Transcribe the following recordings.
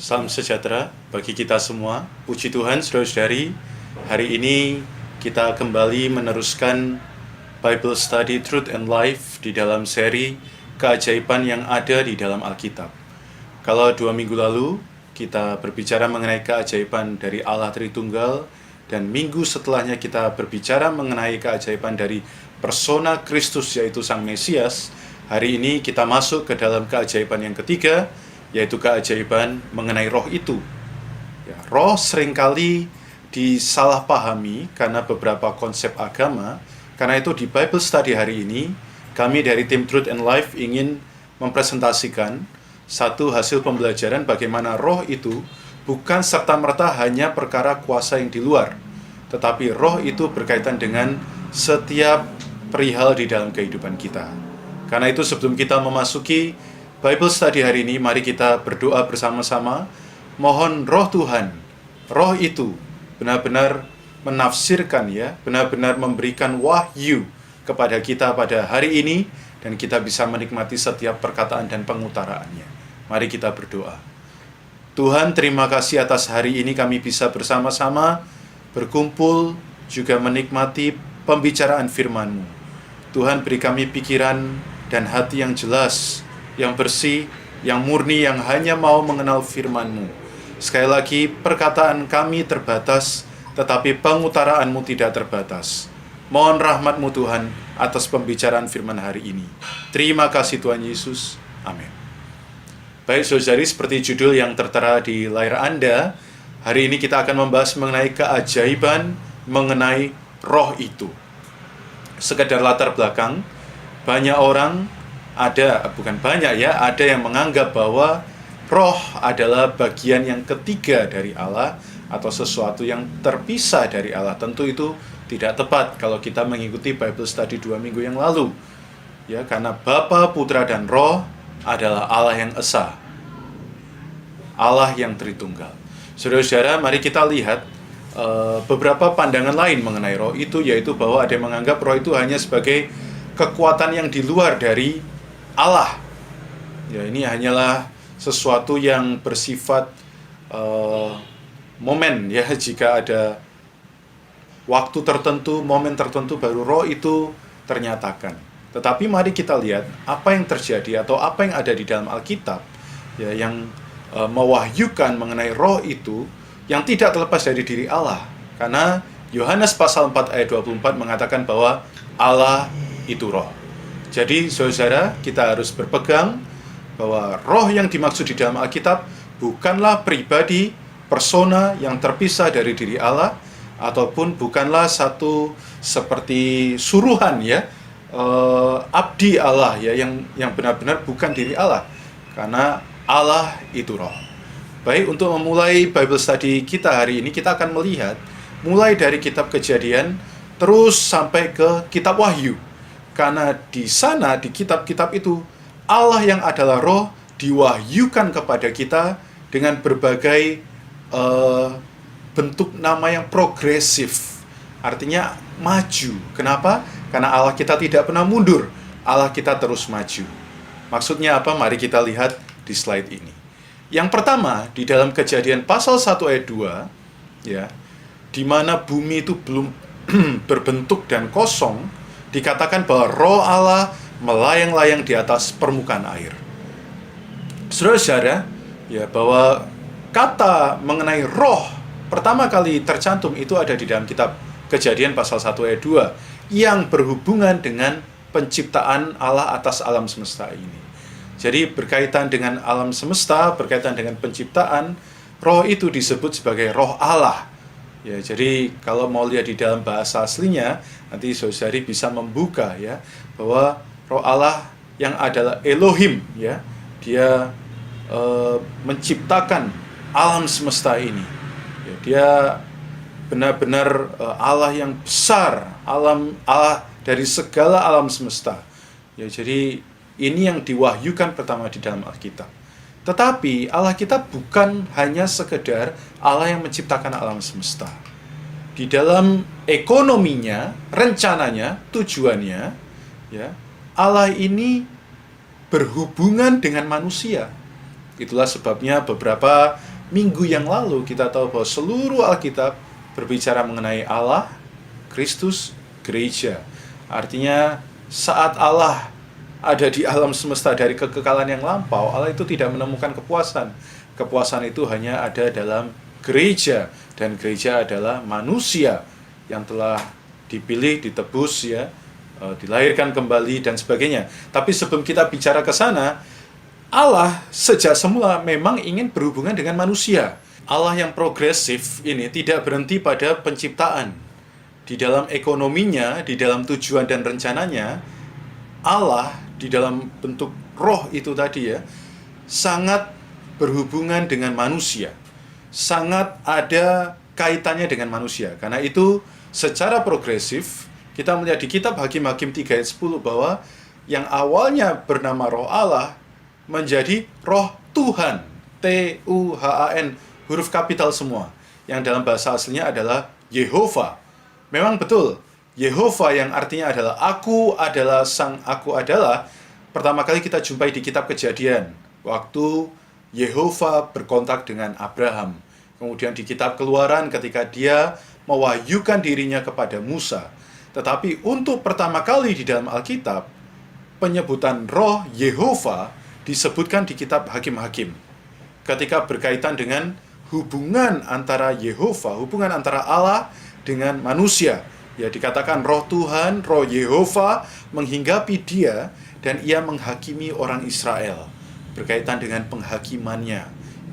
Salam sejahtera bagi kita semua. Puji Tuhan, saudara-saudari. Hari ini kita kembali meneruskan Bible Study Truth and Life di dalam seri keajaiban yang ada di dalam Alkitab. Kalau 2 minggu lalu kita berbicara mengenai keajaiban dari Allah Tritunggal, dan minggu setelahnya kita berbicara mengenai keajaiban dari persona Kristus, yaitu Sang Mesias. Hari ini kita masuk ke dalam keajaiban yang ketiga, yaitu keajaiban mengenai roh itu. Ya, roh seringkali disalahpahami karena beberapa konsep agama. Karena itu di Bible Study hari ini, kami dari tim Truth and Life ingin mempresentasikan satu hasil pembelajaran bagaimana roh itu bukan serta-merta hanya perkara kuasa yang di luar, tetapi roh itu berkaitan dengan setiap perihal di dalam kehidupan kita. Karena itu sebelum kita memasuki Bible Study hari ini, mari kita berdoa bersama-sama. Mohon roh Tuhan, roh itu benar-benar menafsirkan, ya, benar-benar memberikan wahyu kepada kita pada hari ini, dan kita bisa menikmati setiap perkataan dan pengutaraannya. Mari kita berdoa. Tuhan, terima kasih atas hari ini kami bisa bersama-sama berkumpul, juga menikmati pembicaraan firman-Mu. Tuhan, beri kami pikiran dan hati yang jelas, yang bersih, yang murni, yang hanya mau mengenal firman-Mu. Sekali lagi, perkataan kami terbatas, tetapi pengutaraanmu tidak terbatas. Mohon rahmat-Mu Tuhan atas pembicaraan firman hari ini. Terima kasih Tuhan Yesus. Amin. Baik saudari, seperti judul yang tertera di layar Anda, hari ini kita akan membahas mengenai keajaiban mengenai roh itu. Sekedar latar belakang, banyak orang ada yang menganggap bahwa roh adalah bagian yang ketiga dari Allah atau sesuatu yang terpisah dari Allah. Tentu itu tidak tepat kalau kita mengikuti Bible Study 2 minggu yang lalu. Ya, karena Bapa, Putra, dan Roh adalah Allah yang esa, Allah yang Tritunggal. Saudara-saudara, mari kita lihat beberapa pandangan lain mengenai roh itu, yaitu bahwa ada yang menganggap roh itu hanya sebagai kekuatan yang di luar dari Allah. Ya, ini hanyalah sesuatu yang bersifat momen, ya, jika ada waktu tertentu, momen tertentu baru roh itu ternyatakan. Tetapi mari kita lihat apa yang terjadi atau apa yang ada di dalam Alkitab, ya, yang mewahyukan mengenai roh itu yang tidak terlepas dari diri Allah. Karena Yohanes pasal 4 ayat 24 mengatakan bahwa Allah itu roh. Jadi saudara, kita harus berpegang bahwa roh yang dimaksud di dalam Alkitab bukanlah pribadi, persona yang terpisah dari diri Allah, ataupun bukanlah satu seperti suruhan, ya, abdi Allah, ya, yang benar-benar bukan diri Allah. Karena Allah itu roh. Baik, untuk memulai Bible Study kita hari ini, kita akan melihat mulai dari kitab Kejadian terus sampai ke kitab Wahyu. Karena di sana, di kitab-kitab itu, Allah yang adalah roh diwahyukan kepada kita dengan berbagai bentuk nama yang progresif. Artinya maju. Kenapa? Karena Allah kita tidak pernah mundur. Allah kita terus maju. Maksudnya apa? Mari kita lihat di slide ini. Yang pertama, di dalam Kejadian pasal 1 ayat 2, ya, di mana bumi itu belum berbentuk dan kosong, dikatakan bahwa roh Allah melayang-layang di atas permukaan air. Saudara-saudara, ya, bahwa kata mengenai roh pertama kali tercantum itu ada di dalam kitab Kejadian pasal 1 ayat 2 yang berhubungan dengan penciptaan Allah atas alam semesta ini. Jadi berkaitan dengan alam semesta, berkaitan dengan penciptaan, roh itu disebut sebagai roh Allah. Ya, jadi kalau mau lihat di dalam bahasa aslinya, nanti saudari bisa membuka, ya, bahwa roh Allah yang adalah Elohim, ya, dia menciptakan alam semesta ini. Ya, dia benar-benar Allah yang besar, Allah dari segala alam semesta. Ya, jadi ini yang diwahyukan pertama di dalam Alkitab. Tetapi Allah kita bukan hanya sekedar Allah yang menciptakan alam semesta. Di dalam ekonominya, rencananya, tujuannya, ya, Allah ini berhubungan dengan manusia. Itulah sebabnya beberapa minggu yang lalu kita tahu bahwa seluruh Alkitab berbicara mengenai Allah, Kristus, gereja. Artinya saat Allah ada di alam semesta dari kekekalan yang lampau, Allah itu tidak menemukan kepuasan. Kepuasan itu hanya ada dalam gereja, dan gereja adalah manusia yang telah dipilih, ditebus, ya, dilahirkan kembali dan sebagainya. Tapi sebelum kita bicara ke sana, Allah sejak semula memang ingin berhubungan dengan manusia. Allah yang progresif ini tidak berhenti pada penciptaan. Di dalam ekonominya, di dalam tujuan dan rencananya, Allah di dalam bentuk roh itu tadi, ya, sangat berhubungan dengan manusia. Sangat ada kaitannya dengan manusia. Karena itu secara progresif kita melihat di kitab Hakim-Hakim 3 ayat 10 bahwa yang awalnya bernama Roh Allah menjadi Roh Tuhan, T-U-H-A-N, huruf kapital semua, yang dalam bahasa aslinya adalah Yehova. Memang betul, Yehova yang artinya adalah Aku adalah Sang Aku adalah, pertama kali kita jumpai di kitab Kejadian, waktu Yehova berkontak dengan Abraham. Kemudian di kitab Keluaran ketika dia mewahyukan dirinya kepada Musa. Tetapi untuk pertama kali di dalam Alkitab, penyebutan roh Yehova disebutkan di kitab Hakim-Hakim. Ketika berkaitan dengan hubungan antara Yehova, hubungan antara Allah dengan manusia. Ya, dikatakan roh Tuhan, roh Yehova menghinggapi dia dan ia menghakimi orang Israel. Berkaitan dengan penghakimannya.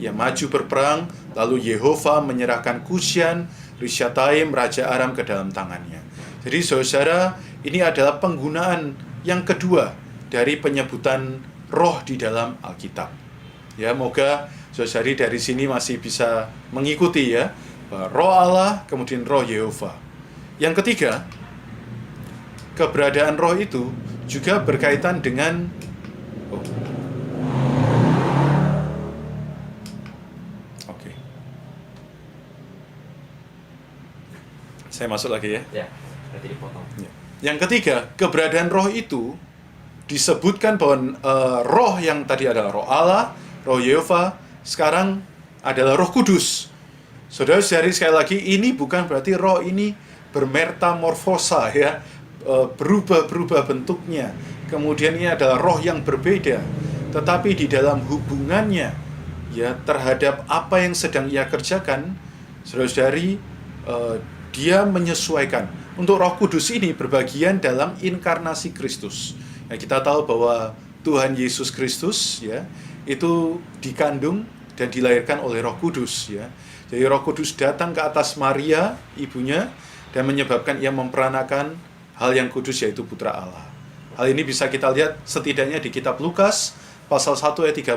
Ia maju berperang, lalu Yehova menyerahkan Kusyan, Rishathaim, Raja Aram ke dalam tangannya. Jadi saudara, ini adalah penggunaan yang kedua dari penyebutan roh di dalam Alkitab. Ya, moga saudari dari sini masih bisa mengikuti, ya, roh Allah, kemudian roh Yehova. Yang ketiga, keberadaan roh itu juga berkaitan dengan saya masuk lagi, ya. Ya, berarti dipotong. Yang ketiga, keberadaan roh itu disebutkan bahwa roh yang tadi adalah roh Allah, roh Yehova, sekarang adalah Roh Kudus. Saudara-saudari, sekali lagi, ini bukan berarti roh ini bermetamorfosa, ya, berubah-berubah bentuknya. Kemudian ini adalah roh yang berbeda, tetapi di dalam hubungannya, ya, terhadap apa yang sedang ia kerjakan, saudara-saudari, dia menyesuaikan. Untuk Roh Kudus ini berbagian dalam inkarnasi Kristus. Ya, kita tahu bahwa Tuhan Yesus Kristus, ya, itu dikandung dan dilahirkan oleh Roh Kudus, ya. Jadi Roh Kudus datang ke atas Maria, ibunya, dan menyebabkan ia memperanakan hal yang kudus, yaitu Putra Allah. Hal ini bisa kita lihat setidaknya di kitab Lukas pasal 1 ayat 35.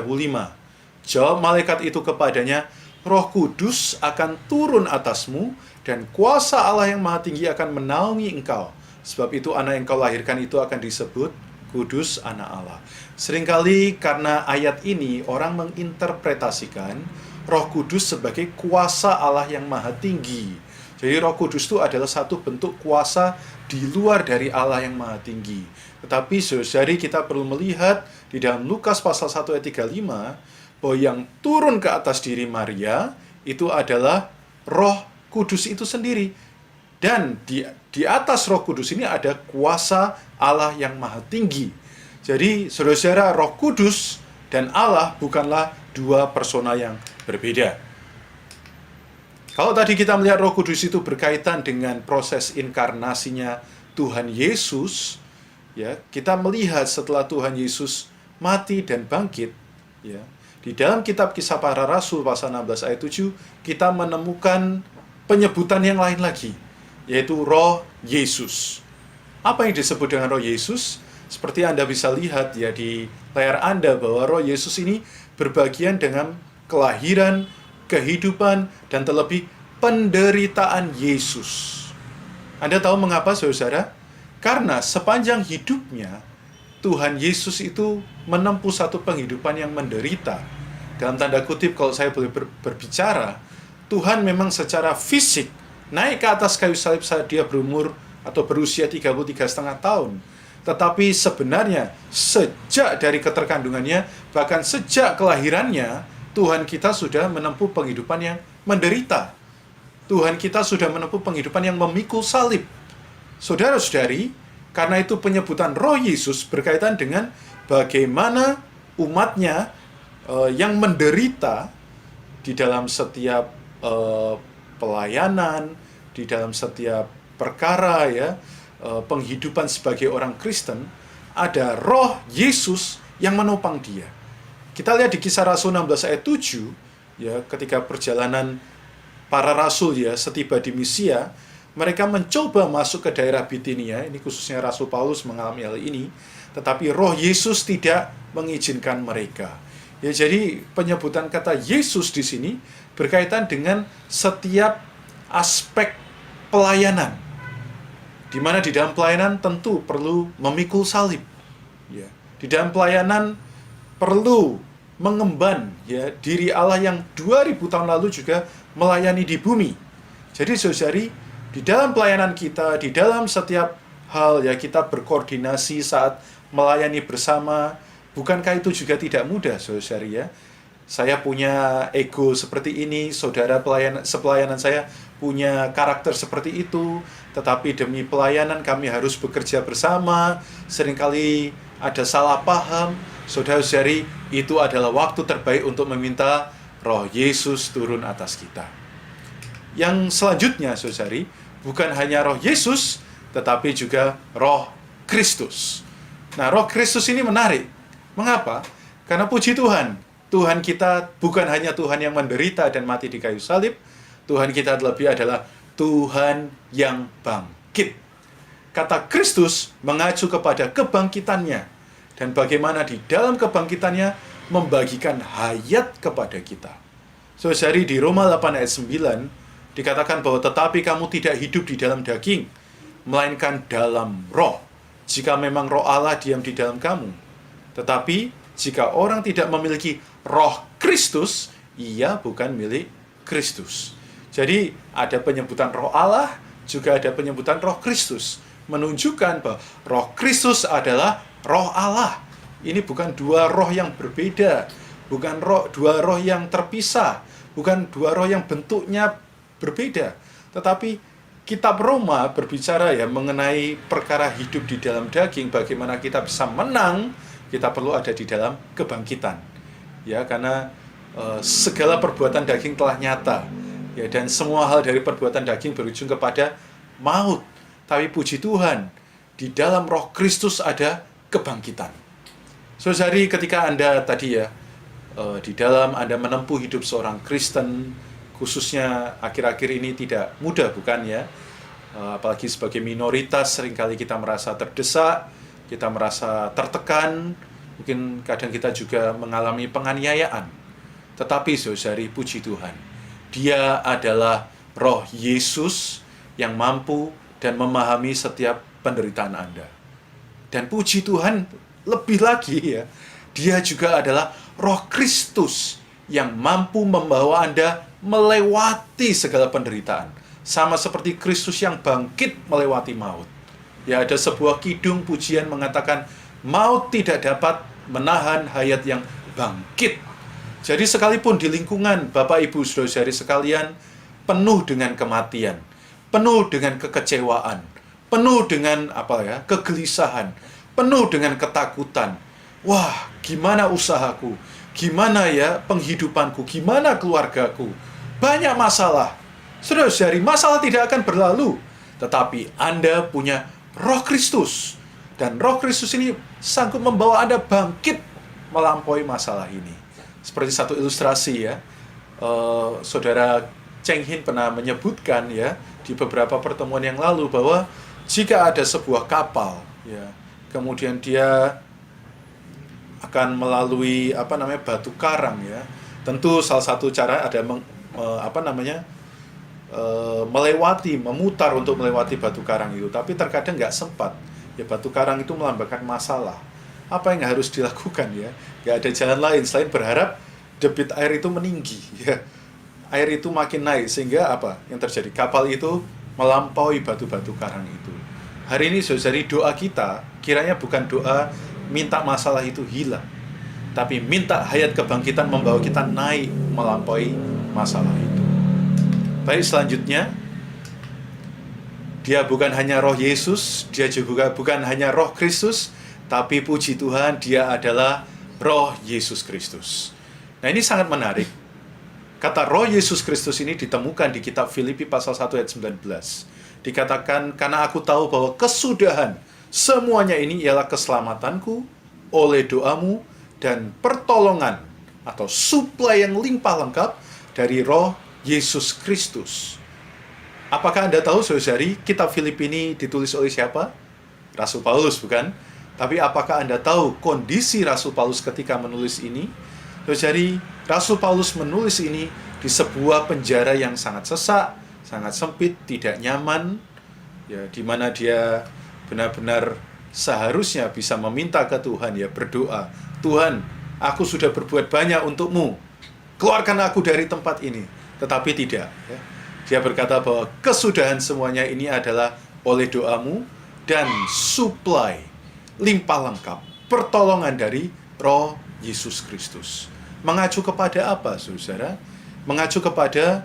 Jawab malaikat itu kepadanya, Roh Kudus akan turun atasmu, dan kuasa Allah yang Maha Tinggi akan menaungi engkau. Sebab itu anak yang kau lahirkan itu akan disebut Kudus, anak Allah. Seringkali karena ayat ini orang menginterpretasikan Roh Kudus sebagai kuasa Allah yang Maha Tinggi. Jadi Roh Kudus itu adalah satu bentuk kuasa di luar dari Allah yang Maha Tinggi. Tetapi saudari, kita perlu melihat di dalam Lukas pasal 1 ayat 35 bahwa yang turun ke atas diri Maria itu adalah Roh Kudus itu sendiri. Dan di atas Roh Kudus ini ada kuasa Allah yang Maha Tinggi. Jadi saudara-saudara, Roh Kudus dan Allah bukanlah dua persona yang berbeda. Kalau tadi kita melihat Roh Kudus itu berkaitan dengan proses inkarnasinya Tuhan Yesus, ya, kita melihat setelah Tuhan Yesus mati dan bangkit, ya, di dalam kitab Kisah Para Rasul pasal 16 ayat 7 kita menemukan penyebutan yang lain lagi, yaitu Roh Yesus. Apa yang disebut dengan Roh Yesus? Seperti Anda bisa lihat, ya, di layar Anda bahwa Roh Yesus ini berbagian dengan kelahiran, kehidupan, dan terlebih penderitaan Yesus. Anda tahu mengapa, saudara? Karena sepanjang hidupnya Tuhan Yesus itu menempuh satu penghidupan yang menderita. Dalam tanda kutip, kalau saya boleh berbicara, Tuhan memang secara fisik naik ke atas kayu salib saat dia berumur atau berusia 33,5 tahun. Tetapi sebenarnya sejak dari keterkandungannya, bahkan sejak kelahirannya, Tuhan kita sudah menempuh penghidupan yang menderita. Tuhan kita sudah menempuh penghidupan yang memikul salib. Saudara-saudari, karena itu penyebutan Roh Yesus berkaitan dengan bagaimana umatnya yang menderita di dalam setiap pelayanan, di dalam setiap perkara ya, penghidupan sebagai orang Kristen, ada Roh Yesus yang menopang dia. Kita lihat di Kisah Rasul 16 ayat 7, ya, ketika perjalanan para rasul ya, setiba di Misia, mereka mencoba masuk ke daerah Bitinia, ini khususnya Rasul Paulus mengalami hal ini, tetapi Roh Yesus tidak mengizinkan mereka. Ya, jadi penyebutan kata Yesus di sini berkaitan dengan setiap aspek pelayanan. Di mana di dalam pelayanan tentu perlu memikul salib. Ya, di dalam pelayanan perlu mengemban ya diri Allah yang 2000 tahun lalu juga melayani di bumi. Jadi saudari, di dalam pelayanan kita, di dalam setiap hal ya kita berkoordinasi saat melayani bersama. Bukankah itu juga tidak mudah, saudari ya? Saya punya ego seperti ini, saudara sepelayanan saya punya karakter seperti itu, tetapi demi pelayanan kami harus bekerja bersama, seringkali ada salah paham. Saudara-saudari, itu adalah waktu terbaik untuk meminta Roh Yesus turun atas kita. Yang selanjutnya, saudari, bukan hanya Roh Yesus, tetapi juga Roh Kristus. Nah, Roh Kristus ini menarik. Mengapa? Karena puji Tuhan, Tuhan kita bukan hanya Tuhan yang menderita dan mati di kayu salib, Tuhan kita lebih adalah Tuhan yang bangkit. Kata Kristus mengacu kepada kebangkitannya, dan bagaimana di dalam kebangkitannya membagikan hayat kepada kita. Saudari, di Roma 8 ayat 9 dikatakan bahwa tetapi kamu tidak hidup di dalam daging, melainkan dalam roh, jika memang roh Allah diam di dalam kamu. Tetapi jika orang tidak memiliki Roh Kristus, ia bukan milik Kristus. Jadi ada penyebutan Roh Allah, juga ada penyebutan Roh Kristus, menunjukkan bahwa Roh Kristus adalah Roh Allah. Ini bukan dua roh yang berbeda, bukan dua roh yang terpisah, bukan dua roh yang bentuknya berbeda. Tetapi kitab Roma berbicara ya mengenai perkara hidup di dalam daging, bagaimana kita bisa menang. Kita perlu ada di dalam kebangkitan, ya, karena segala perbuatan daging telah nyata, ya, dan semua hal dari perbuatan daging berujung kepada maut. Tapi puji Tuhan, di dalam Roh Kristus ada kebangkitan. Saudari, ketika Anda tadi ya, di dalam Anda menempuh hidup seorang Kristen, khususnya akhir-akhir ini tidak mudah, bukan ya? Apalagi sebagai minoritas, seringkali kita merasa terdesak, kita merasa tertekan, mungkin kadang kita juga mengalami penganiayaan. Tetapi saudari, puji Tuhan, Dia adalah Roh Yesus yang mampu dan memahami setiap penderitaan Anda. Dan puji Tuhan, lebih lagi ya, Dia juga adalah Roh Kristus yang mampu membawa Anda melewati segala penderitaan. Sama seperti Kristus yang bangkit melewati maut. Ya, ada sebuah kidung pujian mengatakan, maut tidak dapat menahan hayat yang bangkit. Jadi sekalipun di lingkungan Bapak Ibu Saudara-saudari sekalian penuh dengan kematian, penuh dengan kekecewaan, penuh dengan kegelisahan, penuh dengan ketakutan. Wah, gimana usahaku? Gimana ya penghidupanku? Gimana keluargaku? Banyak masalah. Saudara-saudari, masalah tidak akan berlalu, tetapi Anda punya Roh Kristus, dan Roh Kristus ini sanggup membawa Anda bangkit melampaui masalah ini. Seperti satu ilustrasi ya, Saudara Cheng Hin pernah menyebutkan ya di beberapa pertemuan yang lalu bahwa jika ada sebuah kapal ya, kemudian dia akan melalui batu karang ya, tentu salah satu cara ada memutar untuk melewati batu karang itu, tapi terkadang nggak sempat. Ya, batu karang itu melambangkan masalah. Apa yang harus dilakukan ya? Nggak ada jalan lain selain berharap debit air itu meninggi. Ya, air itu makin naik sehingga apa yang terjadi? Kapal itu melampaui batu-batu karang itu. Hari ini saudari, doa kita kiranya bukan doa minta masalah itu hilang, tapi minta hayat kebangkitan membawa kita naik melampaui masalah itu. Baik, selanjutnya, dia bukan hanya roh Yesus, dia juga bukan hanya roh Kristus, tapi puji Tuhan, dia adalah roh Yesus Kristus. Nah, ini sangat menarik. Kata roh Yesus Kristus ini ditemukan di kitab Filipi pasal 1 ayat 19. Dikatakan, karena aku tahu bahwa kesudahan semuanya ini ialah keselamatanku oleh doamu dan pertolongan atau suplai yang limpah lengkap dari roh Yesus Kristus. Apakah Anda tahu, saudari, kitab Filipi ini ditulis oleh siapa? Rasul Paulus, bukan? Tapi apakah Anda tahu kondisi Rasul Paulus ketika menulis ini? Saudari, Rasul Paulus menulis ini di sebuah penjara yang sangat sesak, sangat sempit, tidak nyaman, ya, di mana dia benar-benar seharusnya bisa meminta ke Tuhan, ya, berdoa, Tuhan, aku sudah berbuat banyak untukmu, keluarkan aku dari tempat ini. Tetapi tidak, ya. Dia berkata bahwa kesudahan semuanya ini adalah oleh doamu dan suplai limpah lengkap pertolongan dari roh Yesus Kristus. Mengacu kepada apa, saudara? Mengacu kepada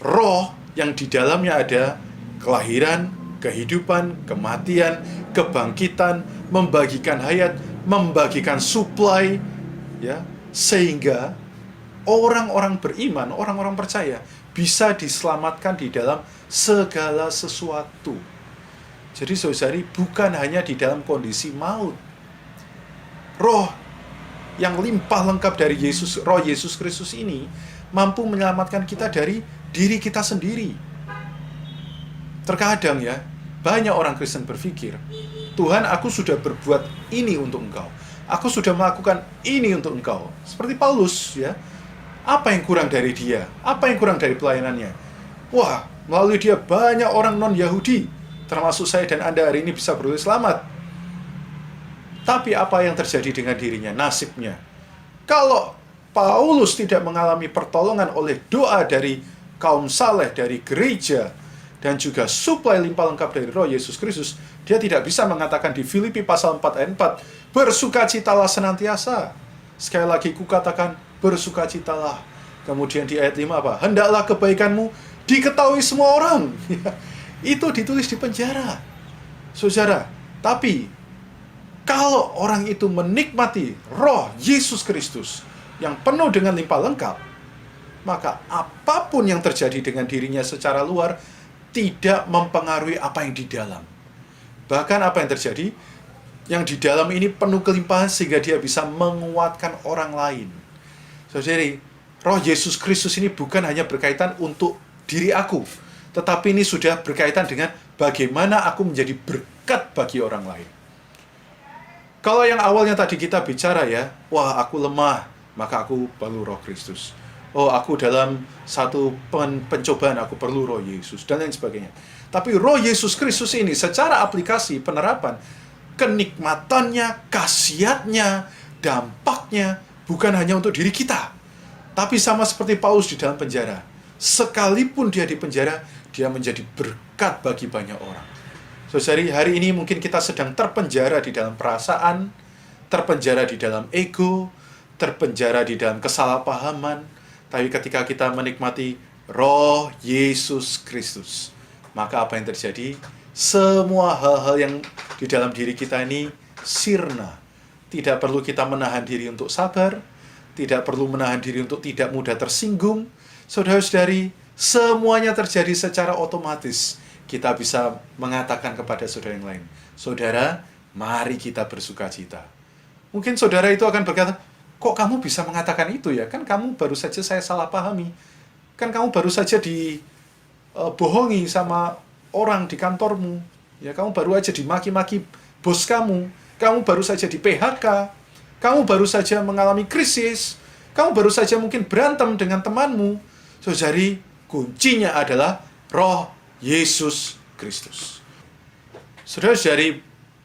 roh yang di dalamnya ada kelahiran, kehidupan, kematian, kebangkitan, membagikan hayat, membagikan suplai, ya, sehingga orang-orang beriman, orang-orang percaya bisa diselamatkan di dalam segala sesuatu. Jadi saudari, bukan hanya di dalam kondisi maut. Roh yang limpah lengkap dari Yesus, roh Yesus Kristus ini mampu menyelamatkan kita dari diri kita sendiri. Terkadang, ya, banyak orang Kristen berpikir, Tuhan, aku sudah berbuat ini untuk Engkau. Aku sudah melakukan ini untuk Engkau. Seperti Paulus, ya. Apa yang kurang dari dia? Apa yang kurang dari pelayanannya? Wah, melalui dia banyak orang non-Yahudi, termasuk saya dan Anda hari ini, bisa beroleh selamat. Tapi apa yang terjadi dengan dirinya, nasibnya? Kalau Paulus tidak mengalami pertolongan oleh doa dari kaum saleh, dari gereja, dan juga suplai limpah lengkap dari roh Yesus Kristus, dia tidak bisa mengatakan di Filipi pasal 4 ayat 4, bersukacitalah senantiasa. Sekali lagi kukatakan, bersukacitalah. Kemudian di ayat 5 apa? Hendaklah kebaikanmu diketahui semua orang. Itu ditulis di penjara, saudara. Tapi kalau orang itu menikmati roh Yesus Kristus yang penuh dengan limpah lengkap, maka apapun yang terjadi dengan dirinya secara luar tidak mempengaruhi apa yang di dalam. Bahkan apa yang terjadi, yang di dalam ini penuh kelimpahan sehingga dia bisa menguatkan orang lain. Saudari, roh Yesus Kristus ini bukan hanya berkaitan untuk diri aku, tetapi ini sudah berkaitan dengan bagaimana aku menjadi berkat bagi orang lain. Kalau yang awalnya tadi kita bicara, ya, wah, aku lemah, maka aku perlu roh Kristus. Oh, aku dalam satu pencobaan, aku perlu roh Yesus, dan lain sebagainya. Tapi roh Yesus Kristus ini secara aplikasi, penerapan, kenikmatannya, khasiatnya, dampaknya, bukan hanya untuk diri kita. Tapi sama seperti Paulus di dalam penjara. Sekalipun dia di penjara, dia menjadi berkat bagi banyak orang. Saudari, hari ini mungkin kita sedang terpenjara di dalam perasaan, terpenjara di dalam ego, terpenjara di dalam kesalahpahaman. Tapi ketika kita menikmati roh Yesus Kristus, maka apa yang terjadi? Semua hal-hal yang di dalam diri kita ini sirna. Tidak perlu kita menahan diri untuk sabar, tidak perlu menahan diri untuk tidak mudah tersinggung. Saudara-saudari, semuanya terjadi secara otomatis. Kita bisa mengatakan kepada saudara yang lain, saudara, mari kita bersukacita. Mungkin saudara itu akan berkata, kok kamu bisa mengatakan itu, ya? Kan kamu baru saja saya salah pahami. Kan kamu baru saja dibohongi sama orang di kantormu. Ya, kamu baru saja dimaki-maki bos kamu. Kamu baru saja di PHK. Kamu baru saja mengalami krisis. Kamu baru saja mungkin berantem dengan temanmu. Saudari, kuncinya adalah roh Yesus Kristus. Saudara-saudari,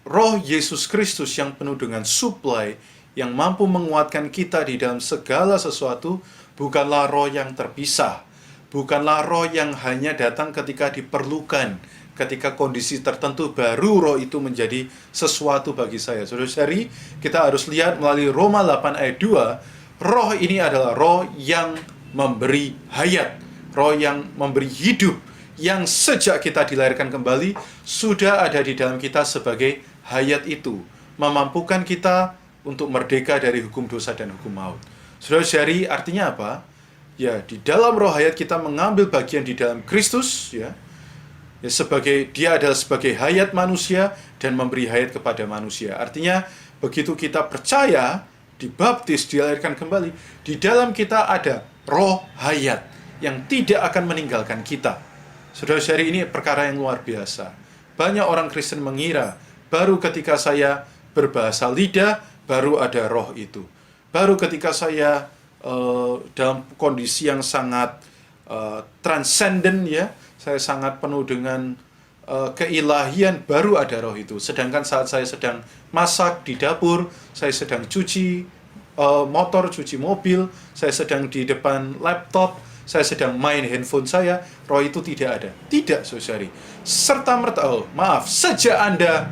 roh Yesus Kristus yang penuh dengan suplai, yang mampu menguatkan kita di dalam segala sesuatu, bukanlah roh yang terpisah. Bukanlah roh yang hanya datang ketika diperlukan, ketika kondisi tertentu baru roh itu menjadi sesuatu bagi saya. Saudara-saudari, kita harus lihat melalui Roma 8 ayat 2, roh ini adalah roh yang memberi hayat, roh yang memberi hidup, yang sejak kita dilahirkan kembali sudah ada di dalam kita sebagai hayat itu, memampukan kita untuk merdeka dari hukum dosa dan hukum maut. Saudara-saudari, artinya apa? Ya, di dalam roh hayat kita mengambil bagian di dalam Kristus, ya, sebagai dia adalah sebagai hayat manusia dan memberi hayat kepada manusia. Artinya, begitu kita percaya, dibaptis, dilahirkan kembali, di dalam kita ada roh hayat yang tidak akan meninggalkan kita. Saudara-saudari, ini perkara yang luar biasa. Banyak orang Kristen mengira baru ketika saya berbahasa lidah baru ada roh itu. Baru ketika saya dalam kondisi yang sangat transenden, ya, saya sangat penuh dengan keilahian, baru ada roh itu. Sedangkan saat saya sedang masak di dapur, saya sedang cuci motor, cuci mobil, saya sedang di depan laptop, saya sedang main handphone saya, roh itu tidak ada. Tidak, saudari. Serta-merta, sejak Anda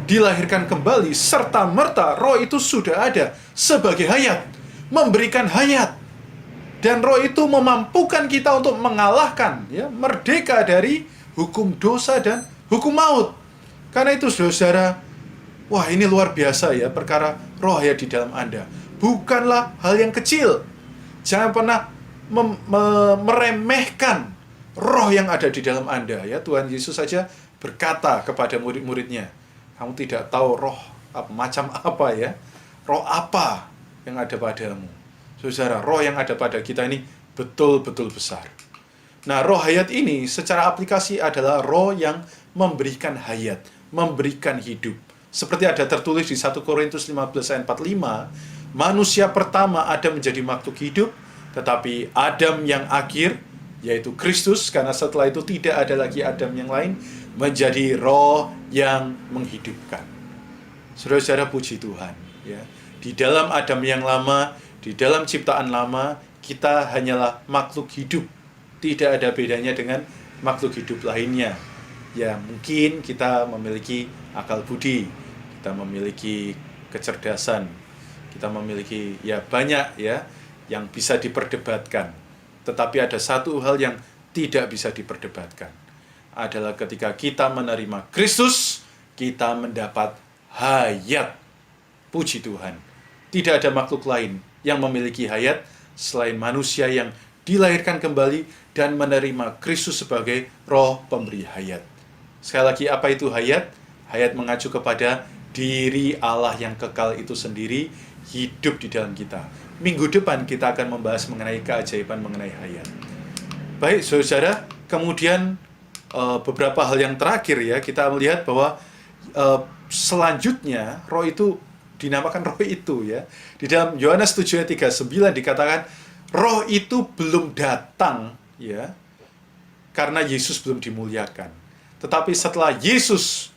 dilahirkan kembali, serta-merta roh itu sudah ada sebagai hayat, memberikan hayat. Dan roh itu memampukan kita untuk mengalahkan, ya, merdeka dari hukum dosa dan hukum maut. Karena itu, saudara, wah, ini luar biasa, ya, perkara roh hayat di dalam Anda. Bukanlah hal yang kecil. Jangan pernah meremehkan roh yang ada di dalam Anda, ya. Tuhan Yesus saja berkata kepada murid-muridnya, kamu tidak tahu roh macam apa, ya, roh apa yang ada padamu. Saudara, roh yang ada pada kita ini betul-betul besar. Nah, roh hayat ini secara aplikasi adalah roh yang memberikan hayat, memberikan hidup. Seperti ada tertulis di 1 Korintus 15 ayat 45, manusia pertama Adam menjadi makhluk hidup, tetapi Adam yang akhir, yaitu Kristus, karena setelah itu tidak ada lagi Adam yang lain, menjadi roh yang menghidupkan. Saudara-saudara, puji Tuhan, ya. Di dalam Adam yang lama, di dalam ciptaan lama, kita hanyalah makhluk hidup. Tidak ada bedanya dengan makhluk hidup lainnya. Ya, mungkin kita memiliki akal budi, kita memiliki kecerdasan, kita memiliki, ya, banyak, ya, yang bisa diperdebatkan. Tetapi ada satu hal yang tidak bisa diperdebatkan. Adalah ketika kita menerima Kristus, kita mendapat hayat. Puji Tuhan. Tidak ada makhluk lain yang memiliki hayat selain manusia yang dilahirkan kembali dan menerima Kristus sebagai roh pemberi hayat. Sekali lagi, apa itu hayat? Hayat mengacu kepada diri Allah yang kekal itu sendiri hidup di dalam kita. Minggu depan kita akan membahas mengenai keajaiban mengenai hayat. Baik, saudara, kemudian beberapa hal yang terakhir, ya, kita melihat bahwa selanjutnya roh itu dinamakan roh itu, ya. Di dalam Yohanes 7 ayat 39 dikatakan roh itu belum datang, ya, karena Yesus belum dimuliakan. Tetapi setelah Yesus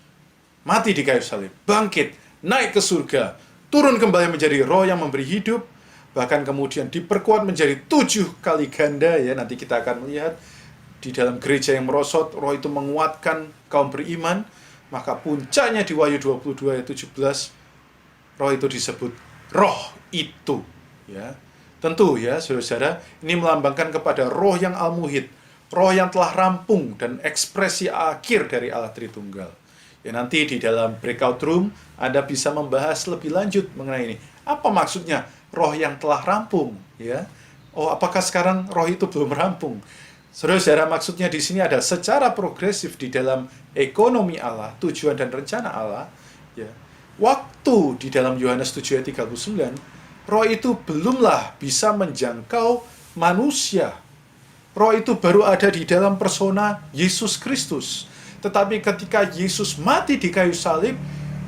mati di kayu salib, bangkit, naik ke surga, turun kembali menjadi roh yang memberi hidup, bahkan kemudian diperkuat menjadi 7 kali ganda, ya. Nanti kita akan melihat di dalam gereja yang merosot, roh itu menguatkan kaum beriman. Maka puncaknya di Wahyu 22 ayat 17, roh itu disebut roh itu, ya. Tentu, ya, saudara-saudara, ini melambangkan kepada roh yang al-muhid, roh yang telah rampung dan ekspresi akhir dari Allah Tritunggal. Ya, nanti di dalam breakout room Anda bisa membahas lebih lanjut mengenai ini. Apa maksudnya roh yang telah rampung, ya? Oh, apakah sekarang roh itu belum rampung? Saudara-saudara, maksudnya di sini ada secara progresif di dalam ekonomi Allah, tujuan dan rencana Allah, ya. Waktu di dalam Yohanes 7 ayat 39, roh itu belumlah bisa menjangkau manusia. Roh itu baru ada di dalam persona Yesus Kristus. Tetapi ketika Yesus mati di kayu salib,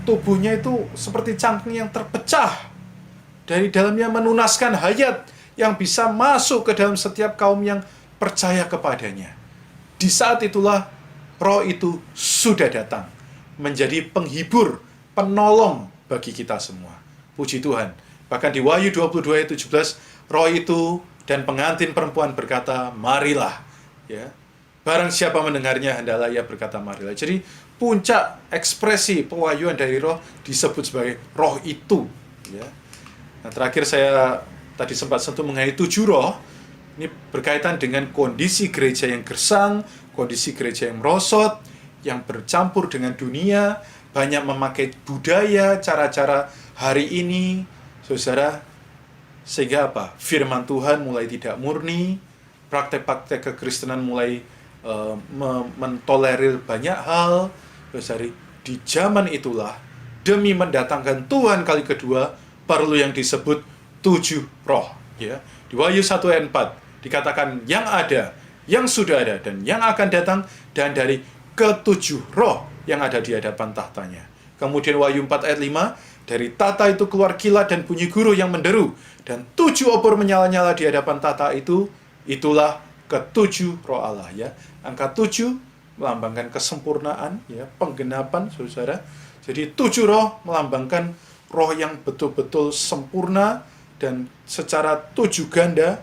tubuhnya itu seperti cangkang yang terpecah. Dari dalamnya menunaskan hayat yang bisa masuk ke dalam setiap kaum yang percaya kepadanya. Di saat itulah roh itu sudah datang, menjadi penghibur, penolong bagi kita semua. Puji Tuhan. Bahkan di Wahyu 22 ayat 17, roh itu dan pengantin perempuan berkata, marilah, ya. Barang siapa mendengarnya, hendaklah ia berkata marilah. Jadi puncak ekspresi pewahyuan dari roh disebut sebagai roh itu. Ya. Nah, terakhir saya tadi sempat sentuh mengenai 7 roh. Ini berkaitan dengan kondisi gereja yang gersang, kondisi gereja yang merosot, yang bercampur dengan dunia, banyak memakai budaya, cara-cara hari ini, saudara, sehingga apa? Firman Tuhan mulai tidak murni, praktek-praktek kekristenan mulai mentolerir banyak hal. Saudara, di zaman itulah, demi mendatangkan Tuhan kali kedua, perlu yang disebut 7 roh. Ya. Di Wahyu 1 ayat 4 dikatakan yang ada, yang sudah ada, dan yang akan datang, dan dari ke-7 roh yang ada di hadapan tahtanya. Kemudian Wahyu 4 ayat 5, dari tahta itu keluar kilat dan bunyi guruh yang menderu, dan 7 obor menyala-nyala di hadapan tahta itu, itulah ke-7 roh Allah. Ya. Angka 7 melambangkan kesempurnaan, ya, penggenapan, saudara. Jadi 7 roh melambangkan roh yang betul-betul sempurna dan secara 7 ganda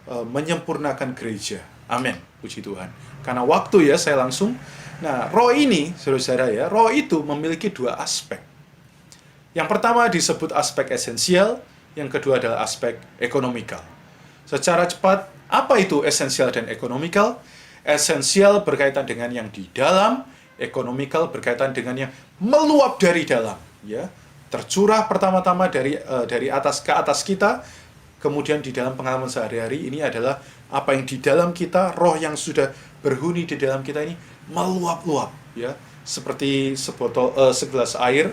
menyempurnakan gereja. Amin, puji Tuhan. Karena waktu ya, saya langsung. Nah, roh ini, saudara ya, roh itu memiliki 2 aspek. Yang pertama disebut aspek esensial, yang kedua adalah aspek ekonomikal. Secara cepat, apa itu esensial dan ekonomikal? Esensial berkaitan dengan yang di dalam, ekonomikal berkaitan dengan yang meluap dari dalam, ya. Tercurah pertama-tama dari atas ke atas kita, kemudian di dalam pengalaman sehari-hari ini adalah apa yang di dalam kita, roh yang sudah berhuni di dalam kita ini meluap-luap, ya. Seperti segelas air,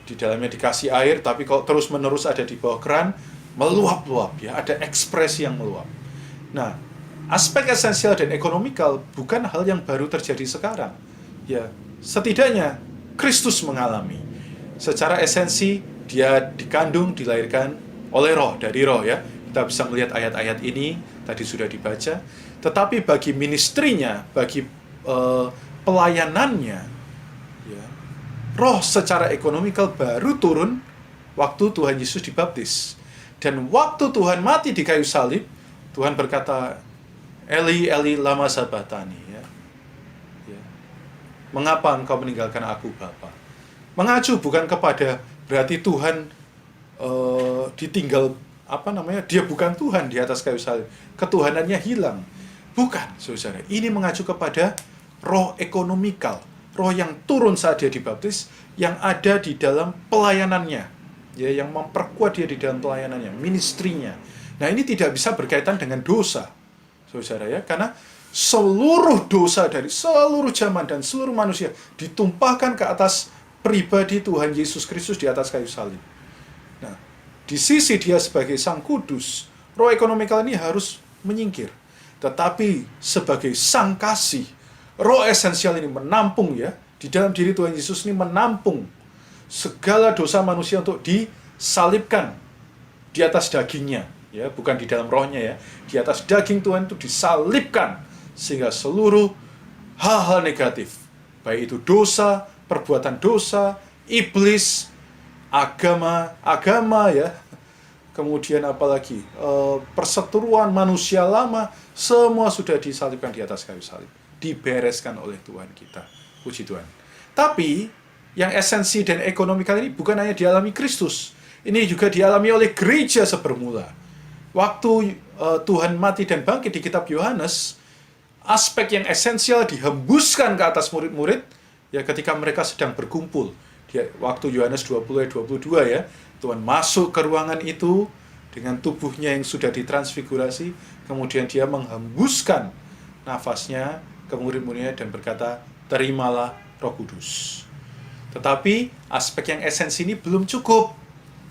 di dalamnya dikasih air, tapi kalau terus-menerus ada di bawah keran, meluap-luap, ya. Ada ekspresi yang meluap. Nah, aspek esensial dan ekonomikal bukan hal yang baru terjadi sekarang. Ya, setidaknya Kristus mengalami. Secara esensi, dia dikandung, dilahirkan oleh roh, dari roh, ya. Kita bisa melihat ayat-ayat ini, tadi sudah dibaca. Tetapi bagi ministrinya, bagi pelayanannya, ya, roh secara ekonomikal baru turun waktu Tuhan Yesus dibaptis. Dan waktu Tuhan mati di kayu salib, Tuhan berkata, Eli, Eli, lama sabachthani, ya. Ya. Mengapa engkau meninggalkan aku, Bapa? Mengacu bukan kepada berarti Tuhan ditinggal, dia bukan Tuhan di atas kayu salib. Ketuhanannya hilang. Bukan, saudara. Ini mengacu kepada roh ekonomikal, roh yang turun saat dia dibaptis, yang ada di dalam pelayanannya, ya, yang memperkuat dia di dalam pelayanannya, ministrinya. Nah, ini tidak bisa berkaitan dengan dosa, saudara, ya, karena seluruh dosa dari seluruh zaman dan seluruh manusia ditumpahkan ke atas pribadi Tuhan Yesus Kristus di atas kayu salib. Nah, di sisi dia sebagai Sang Kudus, roh ekonomikal ini harus menyingkir. Tetapi sebagai Sang Kasih, roh esensial ini menampung, ya, di dalam diri Tuhan Yesus ini menampung segala dosa manusia untuk disalibkan di atas dagingnya, ya, bukan di dalam rohnya, ya. Di atas daging Tuhan itu disalibkan sehingga seluruh hal-hal negatif, baik itu dosa, perbuatan dosa, iblis, agama, ya. Kemudian apalagi perseteruan manusia lama, semua sudah disalibkan di atas kayu salib, dibereskan oleh Tuhan kita. Puji Tuhan. Tapi yang esensi dan ekonomikal ini bukan hanya dialami Kristus, ini juga dialami oleh gereja sebermula. Waktu Tuhan mati dan bangkit di kitab Yohanes, aspek yang esensial dihembuskan ke atas murid-murid, ya, ketika mereka sedang berkumpul. Waktu Yohanes 20 ayat 22, ya, Tuhan masuk ke ruangan itu dengan tubuhnya yang sudah ditransfigurasi, kemudian dia menghembuskan nafasnya ke murid-muridnya dan berkata, terimalah Roh Kudus. Tetapi aspek yang esensi ini belum cukup.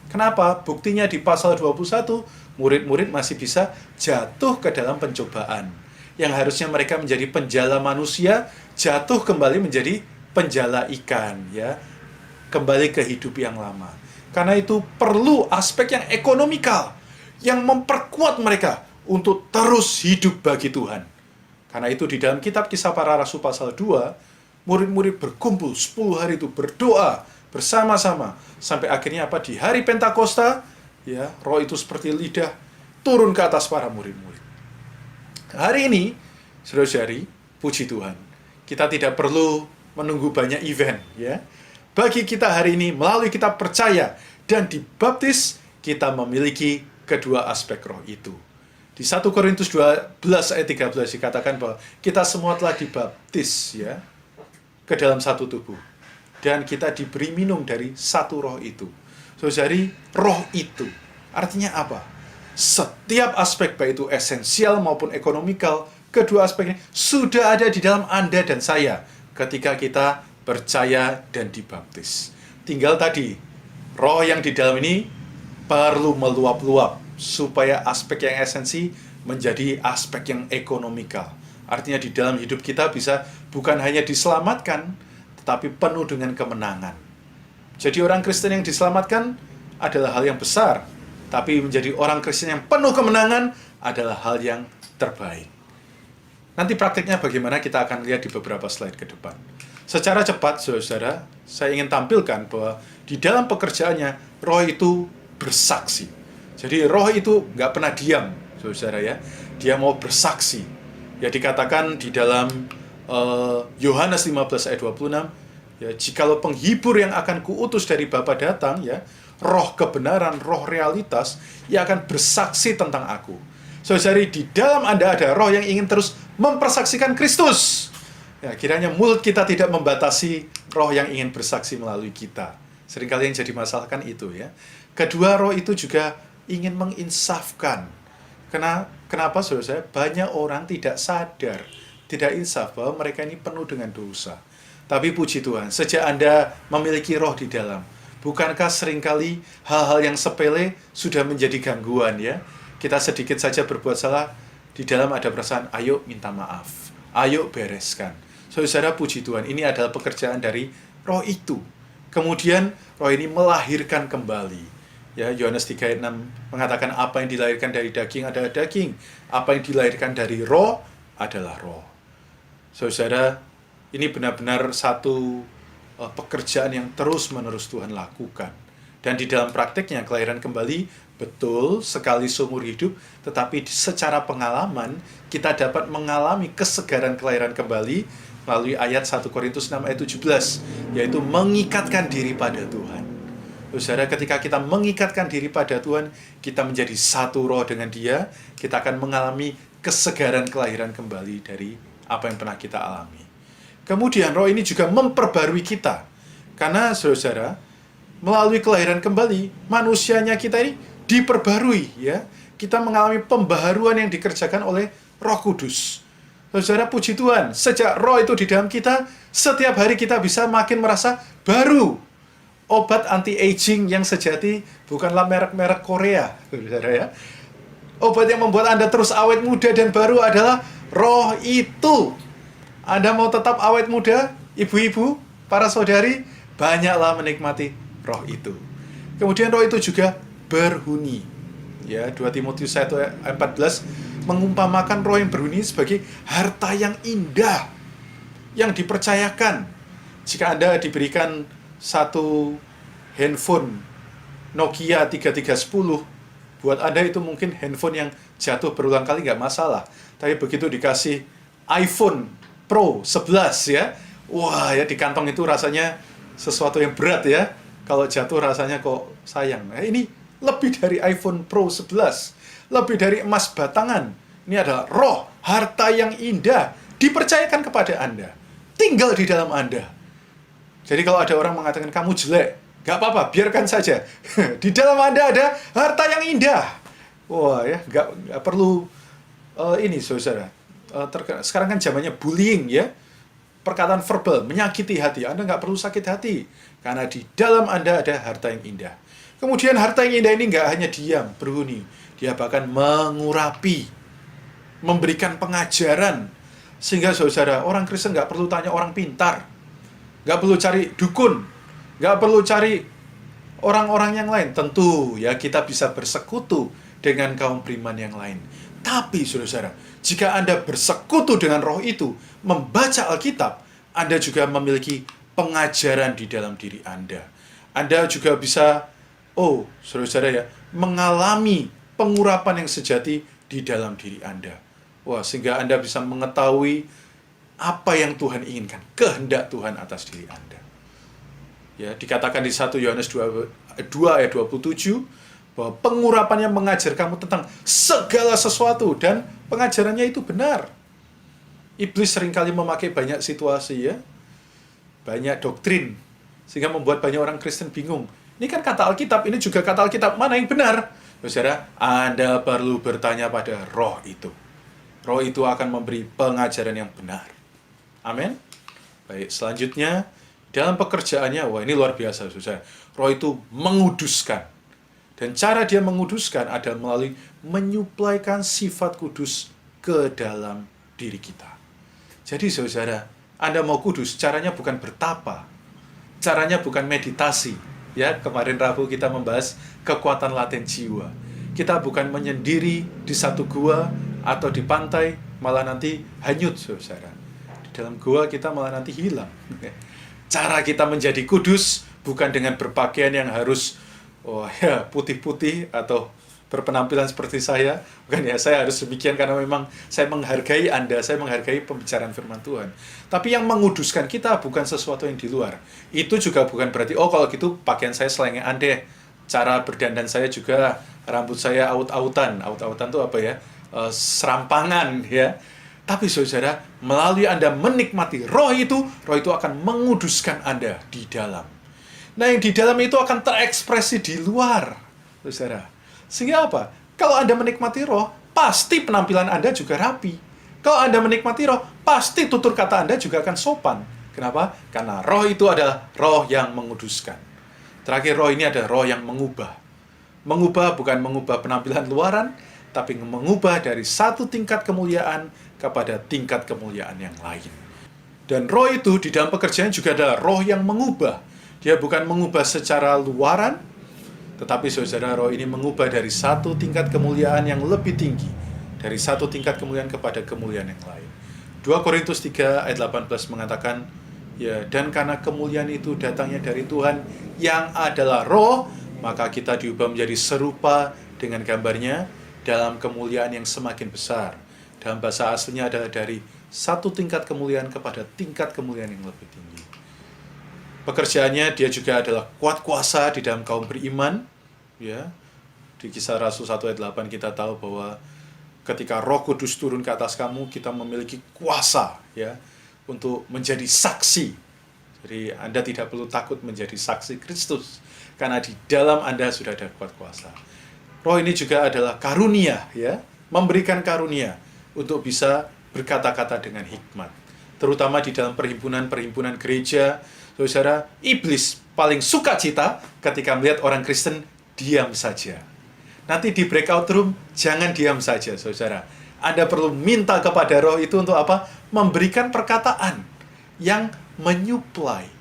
Kenapa? Buktinya di pasal 21, murid-murid masih bisa jatuh ke dalam pencobaan. Yang harusnya mereka menjadi penjala manusia, jatuh kembali menjadi penjala ikan, ya. Kembali ke hidup yang lama. Karena itu perlu aspek yang ekonomikal, yang memperkuat mereka untuk terus hidup bagi Tuhan. Karena itu di dalam kitab Kisah Para Rasul pasal 2, murid-murid berkumpul 10 hari itu berdoa bersama-sama sampai akhirnya di hari Pentakosta, ya, roh itu seperti lidah turun ke atas para murid-murid. Hari ini, saudara-saudari, Puji Tuhan. Kita tidak perlu menunggu banyak event, ya. Bagi kita hari ini, melalui kita percaya dan dibaptis, kita memiliki kedua aspek roh itu. Di 1 Korintus 12 ayat 13 dikatakan bahwa kita semua telah dibaptis, ya, ke dalam satu tubuh. Dan kita diberi minum dari satu roh itu. Saudari, roh itu artinya apa? Setiap aspek, baik itu esensial maupun ekonomikal, kedua aspek ini sudah ada di dalam Anda dan saya ketika kita percaya dan dibaptis. Tinggal tadi, roh yang di dalam ini perlu meluap-luap supaya aspek yang esensi menjadi aspek yang ekonomikal. Artinya di dalam hidup kita bisa bukan hanya diselamatkan, tetapi penuh dengan kemenangan. Jadi orang Kristen yang diselamatkan adalah hal yang besar, tapi menjadi orang Kristen yang penuh kemenangan adalah hal yang terbaik. Nanti praktiknya bagaimana kita akan lihat di beberapa slide ke depan. Secara cepat, saudara, saya ingin tampilkan bahwa di dalam pekerjaannya, roh itu bersaksi. Jadi roh itu nggak pernah diam, saudara ya. Dia mau bersaksi. Ya dikatakan di dalam Yohanes 15 ayat 26, ya, jikalau penghibur yang akan kuutus dari Bapa datang, ya, roh kebenaran, roh realitas, ia akan bersaksi tentang aku. Saudari, di dalam Anda ada roh yang ingin terus mempersaksikan Kristus. Ya, kiranya mulut kita tidak membatasi roh yang ingin bersaksi melalui kita. Seringkali yang jadi masalah kan itu, ya. Kedua, roh itu juga ingin menginsafkan. Kenapa, saudara saya? Banyak orang tidak sadar, tidak insaf bahwa mereka ini penuh dengan dosa. Tapi puji Tuhan, sejak Anda memiliki roh di dalam, bukankah seringkali hal-hal yang sepele sudah menjadi gangguan, ya? Kita sedikit saja berbuat salah, di dalam ada perasaan, ayo minta maaf, ayo bereskan. Saudara, puji Tuhan, ini adalah pekerjaan dari roh itu. Kemudian roh ini melahirkan kembali. Ya, Yohanes 3 ayat 6 mengatakan apa yang dilahirkan dari daging adalah daging, apa yang dilahirkan dari roh adalah roh. Saudara, ini benar-benar satu pekerjaan yang terus-menerus Tuhan lakukan. Dan di dalam prakteknya kelahiran kembali betul sekali seumur hidup, tetapi secara pengalaman kita dapat mengalami kesegaran kelahiran kembali melalui ayat 1 Korintus 6 ayat 17, yaitu mengikatkan diri pada Tuhan. Saudara, ketika kita mengikatkan diri pada Tuhan, kita menjadi satu roh dengan Dia, kita akan mengalami kesegaran kelahiran kembali dari apa yang pernah kita alami. Kemudian roh ini juga memperbarui kita. Karena saudara, melalui kelahiran kembali, manusianya kita ini diperbarui, ya. Kita mengalami pembaharuan yang dikerjakan oleh Roh Kudus. Saudara, puji Tuhan, sejak roh itu di dalam kita, setiap hari kita bisa makin merasa baru. Obat anti-aging yang sejati bukanlah merek-merek Korea, saudara ya. Obat yang membuat Anda terus awet muda dan baru adalah roh itu. Anda mau tetap awet muda, ibu-ibu, para saudari, banyaklah menikmati roh itu. Kemudian roh itu juga berhuni. Ya, 2 Timotius 1 ayat 14 mengumpamakan roh yang berhuni sebagai harta yang indah yang dipercayakan. Jika Anda diberikan satu handphone Nokia 3310, buat Anda itu mungkin handphone yang jatuh berulang kali nggak masalah. Tapi begitu dikasih iPhone Pro 11, ya, wah, ya, di kantong itu rasanya sesuatu yang berat, ya. Kalau jatuh rasanya kok sayang. Nah, ini lebih dari iPhone Pro 11, lebih dari emas batangan. Ini adalah roh, harta yang indah, dipercayakan kepada Anda, tinggal di dalam Anda. Jadi kalau ada orang mengatakan kamu jelek, gak apa-apa, biarkan saja. Di dalam Anda ada harta yang indah. Wah, ya, gak perlu ini, saudara. Sekarang kan zamannya bullying, ya. Perkataan verbal menyakiti hati. Anda nggak perlu sakit hati, karena di dalam Anda ada harta yang indah. Kemudian harta yang indah ini nggak hanya diam, berhuni. Dia bahkan mengurapi, memberikan pengajaran. Sehingga saudara, orang Kristen nggak perlu tanya orang pintar, nggak perlu cari dukun, nggak perlu cari orang-orang yang lain. Tentu ya kita bisa bersekutu dengan kaum beriman yang lain. Tapi saudara, jika Anda bersekutu dengan roh itu, membaca Alkitab, Anda juga memiliki pengajaran di dalam diri Anda. Anda juga bisa, saudara ya, mengalami pengurapan yang sejati di dalam diri Anda. Wah, sehingga Anda bisa mengetahui apa yang Tuhan inginkan, kehendak Tuhan atas diri Anda. Ya, dikatakan di 1 Yohanes 2 ayat 27 bahwa pengurapannya mengajar kamu tentang segala sesuatu dan pengajarannya itu benar. Iblis seringkali memakai banyak situasi, ya, banyak doktrin, sehingga membuat banyak orang Kristen bingung. Ini kan kata Alkitab, ini juga kata Alkitab, mana yang benar? Saudara, Anda perlu bertanya pada roh itu. Roh itu akan memberi pengajaran yang benar. Amin. Baik, selanjutnya dalam pekerjaannya, wah ini luar biasa, saudara. Roh itu menguduskan. Dan cara dia menguduskan adalah melalui menyuplaikan sifat kudus ke dalam diri kita. Jadi saudara, Anda mau kudus, caranya bukan bertapa. Caranya bukan meditasi. Ya, kemarin Rabu kita membahas kekuatan laten jiwa. Kita bukan menyendiri di satu gua atau di pantai, malah nanti hanyut, saudara. Di dalam gua kita malah nanti hilang. Cara kita menjadi kudus bukan dengan berpakaian yang harus putih-putih atau berpenampilan seperti saya. Bukan ya, saya harus demikian karena memang saya menghargai Anda, saya menghargai pembicaraan firman Tuhan. Tapi yang menguduskan kita bukan sesuatu yang di luar. Itu juga bukan berarti, kalau gitu pakaian saya selengean deh. Cara berdandan saya juga, rambut saya aut-autan. Aut-autan itu apa ya? Serampangan, ya. Tapi saudara, melalui Anda menikmati roh itu akan menguduskan Anda di dalam. Nah, yang di dalam itu akan terekspresi di luar, saudara. Sehingga apa? Kalau Anda menikmati roh, pasti penampilan Anda juga rapi. Kalau Anda menikmati roh, pasti tutur kata Anda juga akan sopan. Kenapa? Karena roh itu adalah roh yang menguduskan. Terakhir, roh ini adalah roh yang mengubah. Mengubah bukan mengubah penampilan luaran, tapi mengubah dari satu tingkat kemuliaan kepada tingkat kemuliaan yang lain. Dan roh itu di dalam pekerjaan juga adalah roh yang mengubah. Dia bukan mengubah secara luaran, tetapi saudara, roh ini mengubah dari satu tingkat kemuliaan yang lebih tinggi, dari satu tingkat kemuliaan kepada kemuliaan yang lain. 2 Korintus 3 ayat 18 mengatakan, ya, dan karena kemuliaan itu datangnya dari Tuhan yang adalah roh, maka kita diubah menjadi serupa dengan gambarnya dalam kemuliaan yang semakin besar. Dalam bahasa aslinya adalah dari satu tingkat kemuliaan kepada tingkat kemuliaan yang lebih tinggi. Pekerjaannya dia juga adalah kuat kuasa di dalam kaum beriman, ya. Di Kisah Rasul 1 ayat 8 kita tahu bahwa ketika Roh Kudus turun ke atas kamu, kita memiliki kuasa, ya, untuk menjadi saksi. Jadi Anda tidak perlu takut menjadi saksi Kristus, karena di dalam Anda sudah ada kuat kuasa. Roh ini juga adalah karunia, ya, memberikan karunia untuk bisa berkata-kata dengan hikmat. Terutama di dalam perhimpunan-perhimpunan gereja, saudara, iblis paling suka cita ketika melihat orang Kristen diam saja. Nanti di breakout room, jangan diam saja, saudara. Anda perlu minta kepada roh itu untuk apa? Memberikan perkataan yang menyuplai,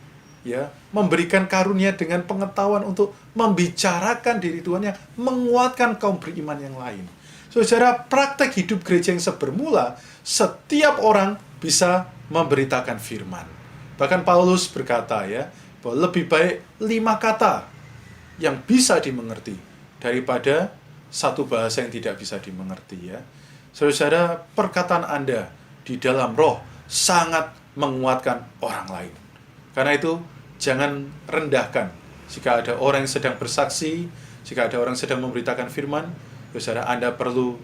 ya, memberikan karunia dengan pengetahuan untuk membicarakan diri Tuhan yang menguatkan kaum beriman yang lain. Saudara, praktek hidup gereja yang sebermula, setiap orang bisa memberitakan firman. Bahkan Paulus berkata, ya, bahwa lebih baik 5 kata yang bisa dimengerti daripada satu bahasa yang tidak bisa dimengerti, ya. Saudara, perkataan Anda di dalam roh sangat menguatkan orang lain. Karena itu, jangan rendahkan. Jika ada orang yang sedang bersaksi, jika ada orang yang sedang memberitakan firman, saudara, Anda perlu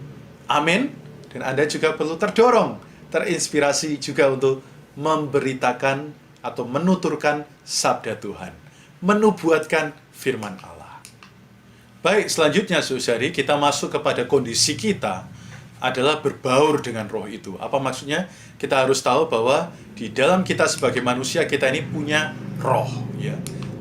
amin, dan Anda juga perlu terdorong, terinspirasi juga untuk memberitakan atau menuturkan sabda Tuhan, menubuatkan firman Allah. Baik, selanjutnya saudari, kita masuk kepada kondisi kita adalah berbaur dengan roh itu. Apa maksudnya? Kita harus tahu bahwa di dalam kita sebagai manusia, kita ini punya roh, ya.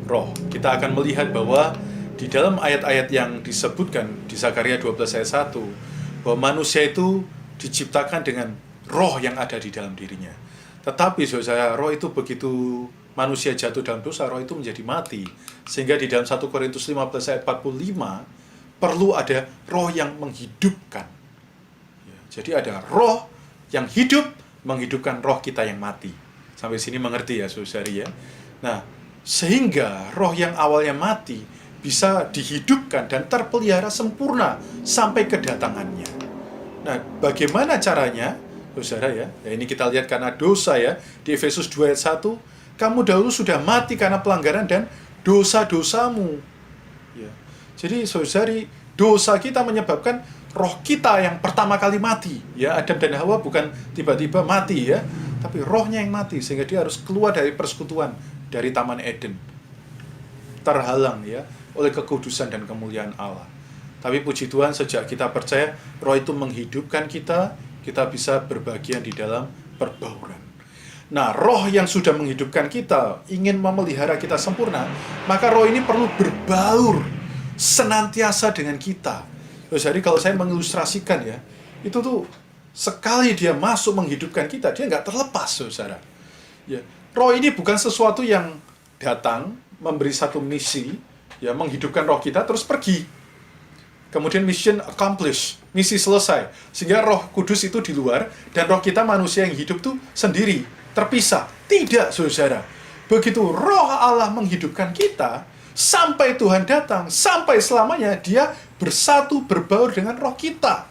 Roh. Kita akan melihat bahwa di dalam ayat-ayat yang disebutkan di Zakaria 12 ayat 1, bahwa manusia itu diciptakan dengan roh yang ada di dalam dirinya. Tetapi saudara, roh itu begitu manusia jatuh dalam dosa, roh itu menjadi mati. Sehingga di dalam 1 Korintus 15 ayat 45, perlu ada roh yang menghidupkan. Ya, jadi ada roh yang hidup, menghidupkan roh kita yang mati. Sampai sini mengerti ya, saudari ya. Nah, sehingga roh yang awalnya mati bisa dihidupkan dan terpelihara sempurna sampai kedatangannya. Nah, bagaimana caranya? Saudara ya. Ini kita lihat karena dosa ya. Di Efesus 2 ayat 1, kamu dahulu sudah mati karena pelanggaran dan dosa-dosamu. Ya. Jadi saudari, dosa kita menyebabkan roh kita yang pertama kali mati. Ya, Adam dan Hawa bukan tiba-tiba mati ya, tapi rohnya yang mati sehingga dia harus keluar dari persekutuan dari Taman Eden. Terhalang ya oleh kekudusan dan kemuliaan Allah. Tapi puji Tuhan, sejak kita percaya roh itu menghidupkan kita bisa berbagian di dalam perbauran. Nah, roh yang sudah menghidupkan kita ingin memelihara kita sempurna, maka roh ini perlu berbaur senantiasa dengan kita. Jadi kalau saya mengilustrasikan ya, itu tuh sekali dia masuk menghidupkan kita, dia nggak terlepas, saudara. Ya, roh ini bukan sesuatu yang datang memberi satu misi, ya menghidupkan roh kita terus pergi. Kemudian mission accomplished, misi selesai. Sehingga roh kudus itu di luar, dan roh kita manusia yang hidup tuh sendiri, terpisah. Tidak, saudara. Begitu roh Allah menghidupkan kita, sampai Tuhan datang, sampai selamanya, dia bersatu, berbaur dengan roh kita.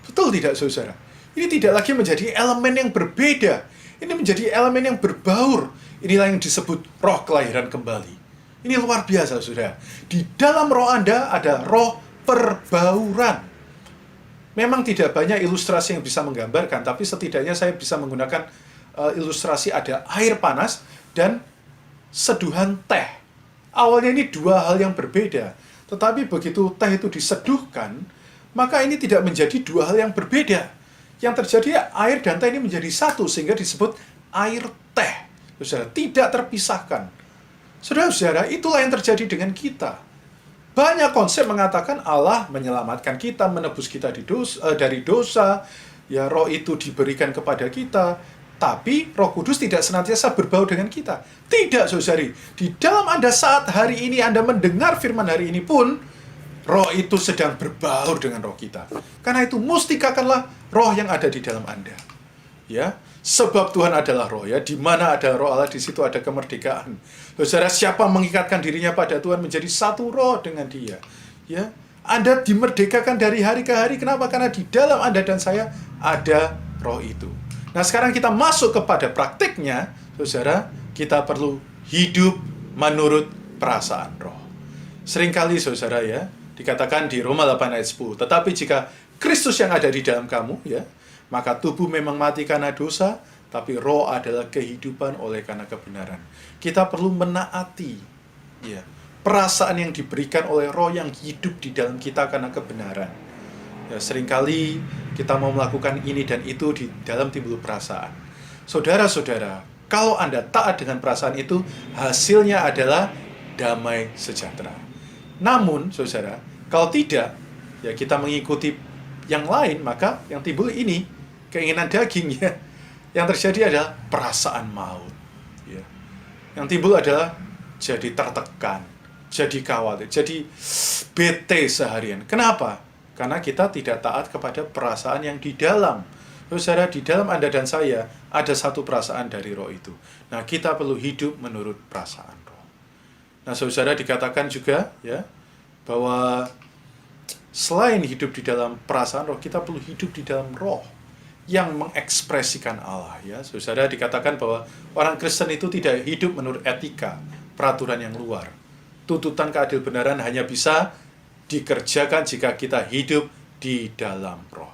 Betul tidak, saudara? Ini tidak lagi menjadi elemen yang berbeda. Ini menjadi elemen yang berbaur. Inilah yang disebut roh kelahiran kembali. Ini luar biasa, saudara. Di dalam roh Anda ada roh perbauran. Memang tidak banyak ilustrasi yang bisa menggambarkan, tapi setidaknya saya bisa menggunakan ilustrasi ada air panas dan seduhan teh. Awalnya ini dua hal yang berbeda, tetapi begitu teh itu diseduhkan, maka ini tidak menjadi dua hal yang berbeda. Yang terjadi air dan teh ini menjadi satu, sehingga disebut air teh. Saudara, tidak terpisahkan. Saudara-saudara, itulah yang terjadi dengan kita. Banyak konsep mengatakan Allah menyelamatkan kita, menebus kita dari dosa, ya roh itu diberikan kepada kita, tapi Roh Kudus tidak senantiasa berbaur dengan kita. Tidak, saudari. Di dalam Anda saat hari ini Anda mendengar firman hari ini pun, roh itu sedang berbaur dengan roh kita. Karena itu mustikakanlah roh yang ada di dalam Anda. Ya, sebab Tuhan adalah roh ya. Di mana ada roh Allah, di situ ada kemerdekaan. Saudara, siapa mengikatkan dirinya pada Tuhan menjadi satu roh dengan Dia. Ya, Anda dimerdekakan dari hari ke hari. Kenapa? Karena di dalam Anda dan saya ada roh itu. Nah, sekarang kita masuk kepada praktiknya, saudara. Kita perlu hidup menurut perasaan roh. Seringkali, saudara ya, dikatakan di Roma 8 ayat 10. Tetapi jika Kristus yang ada di dalam kamu, ya, maka tubuh memang mati karena dosa, tapi roh adalah kehidupan oleh karena kebenaran. Kita perlu menaati ya, perasaan yang diberikan oleh roh yang hidup di dalam kita karena kebenaran. Ya, seringkali kita mau melakukan ini dan itu di dalam timbul perasaan. Saudara-saudara, kalau Anda taat dengan perasaan itu, hasilnya adalah damai sejahtera. Namun, saudara, kalau tidak, ya kita mengikuti yang lain, maka yang timbul ini keinginan daging ya. Yang terjadi adalah perasaan maut. Ya. Yang timbul adalah jadi tertekan, jadi khawatir, jadi bete seharian. Kenapa? Karena kita tidak taat kepada perasaan yang di dalam. Saudara, di dalam Anda dan saya ada satu perasaan dari roh itu. Nah, kita perlu hidup menurut perasaan roh. Nah, saudara, dikatakan juga ya bahwa selain hidup di dalam perasaan roh, kita perlu hidup di dalam roh yang mengekspresikan Allah ya. Saudara, dikatakan bahwa orang Kristen itu tidak hidup menurut etika, peraturan yang luar. Tuntutan keadilan hanya bisa dikerjakan jika kita hidup di dalam roh.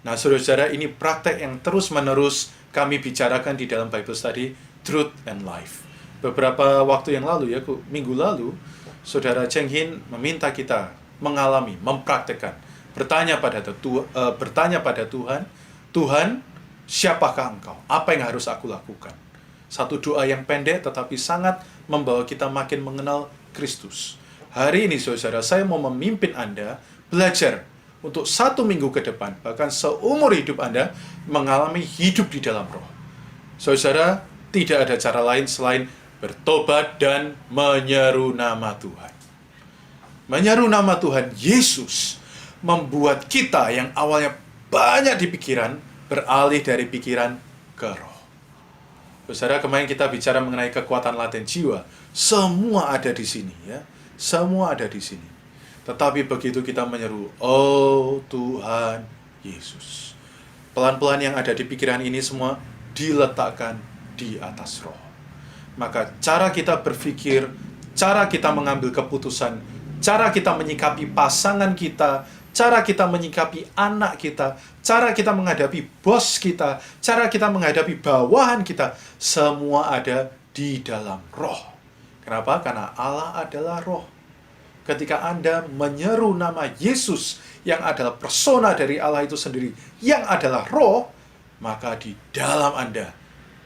Nah, saudara-saudara, ini praktek yang terus-menerus kami bicarakan di dalam Bible Study Truth and Life. Beberapa waktu yang lalu ya, minggu lalu, Saudara Cheng Hin meminta kita mengalami, mempraktekkan, bertanya pada Tuhan, Tuhan, siapakah Engkau? Apa yang harus aku lakukan? Satu doa yang pendek tetapi sangat membawa kita makin mengenal Kristus. Hari ini, saudara, saya mau memimpin Anda belajar untuk 1 minggu ke depan, bahkan seumur hidup Anda, mengalami hidup di dalam roh. Saudara, tidak ada cara lain selain bertobat dan menyeru nama Tuhan. Menyeru nama Tuhan Yesus membuat kita yang awalnya banyak di pikiran, beralih dari pikiran ke roh. Saudara, kemarin kita bicara mengenai kekuatan laten jiwa. Semua ada di sini ya. Semua ada di sini. Tetapi begitu kita menyeru, oh Tuhan Yesus, Pelan-pelan yang ada di pikiran ini semua diletakkan di atas roh. Maka cara kita berpikir, cara kita mengambil keputusan, cara kita menyikapi pasangan kita, cara kita menyikapi anak kita, cara kita menghadapi bos kita, cara kita menghadapi bawahan kita, semua ada di dalam roh. Kenapa? Karena Allah adalah roh. Ketika Anda menyeru nama Yesus yang adalah persona dari Allah itu sendiri, yang adalah roh, maka di dalam Anda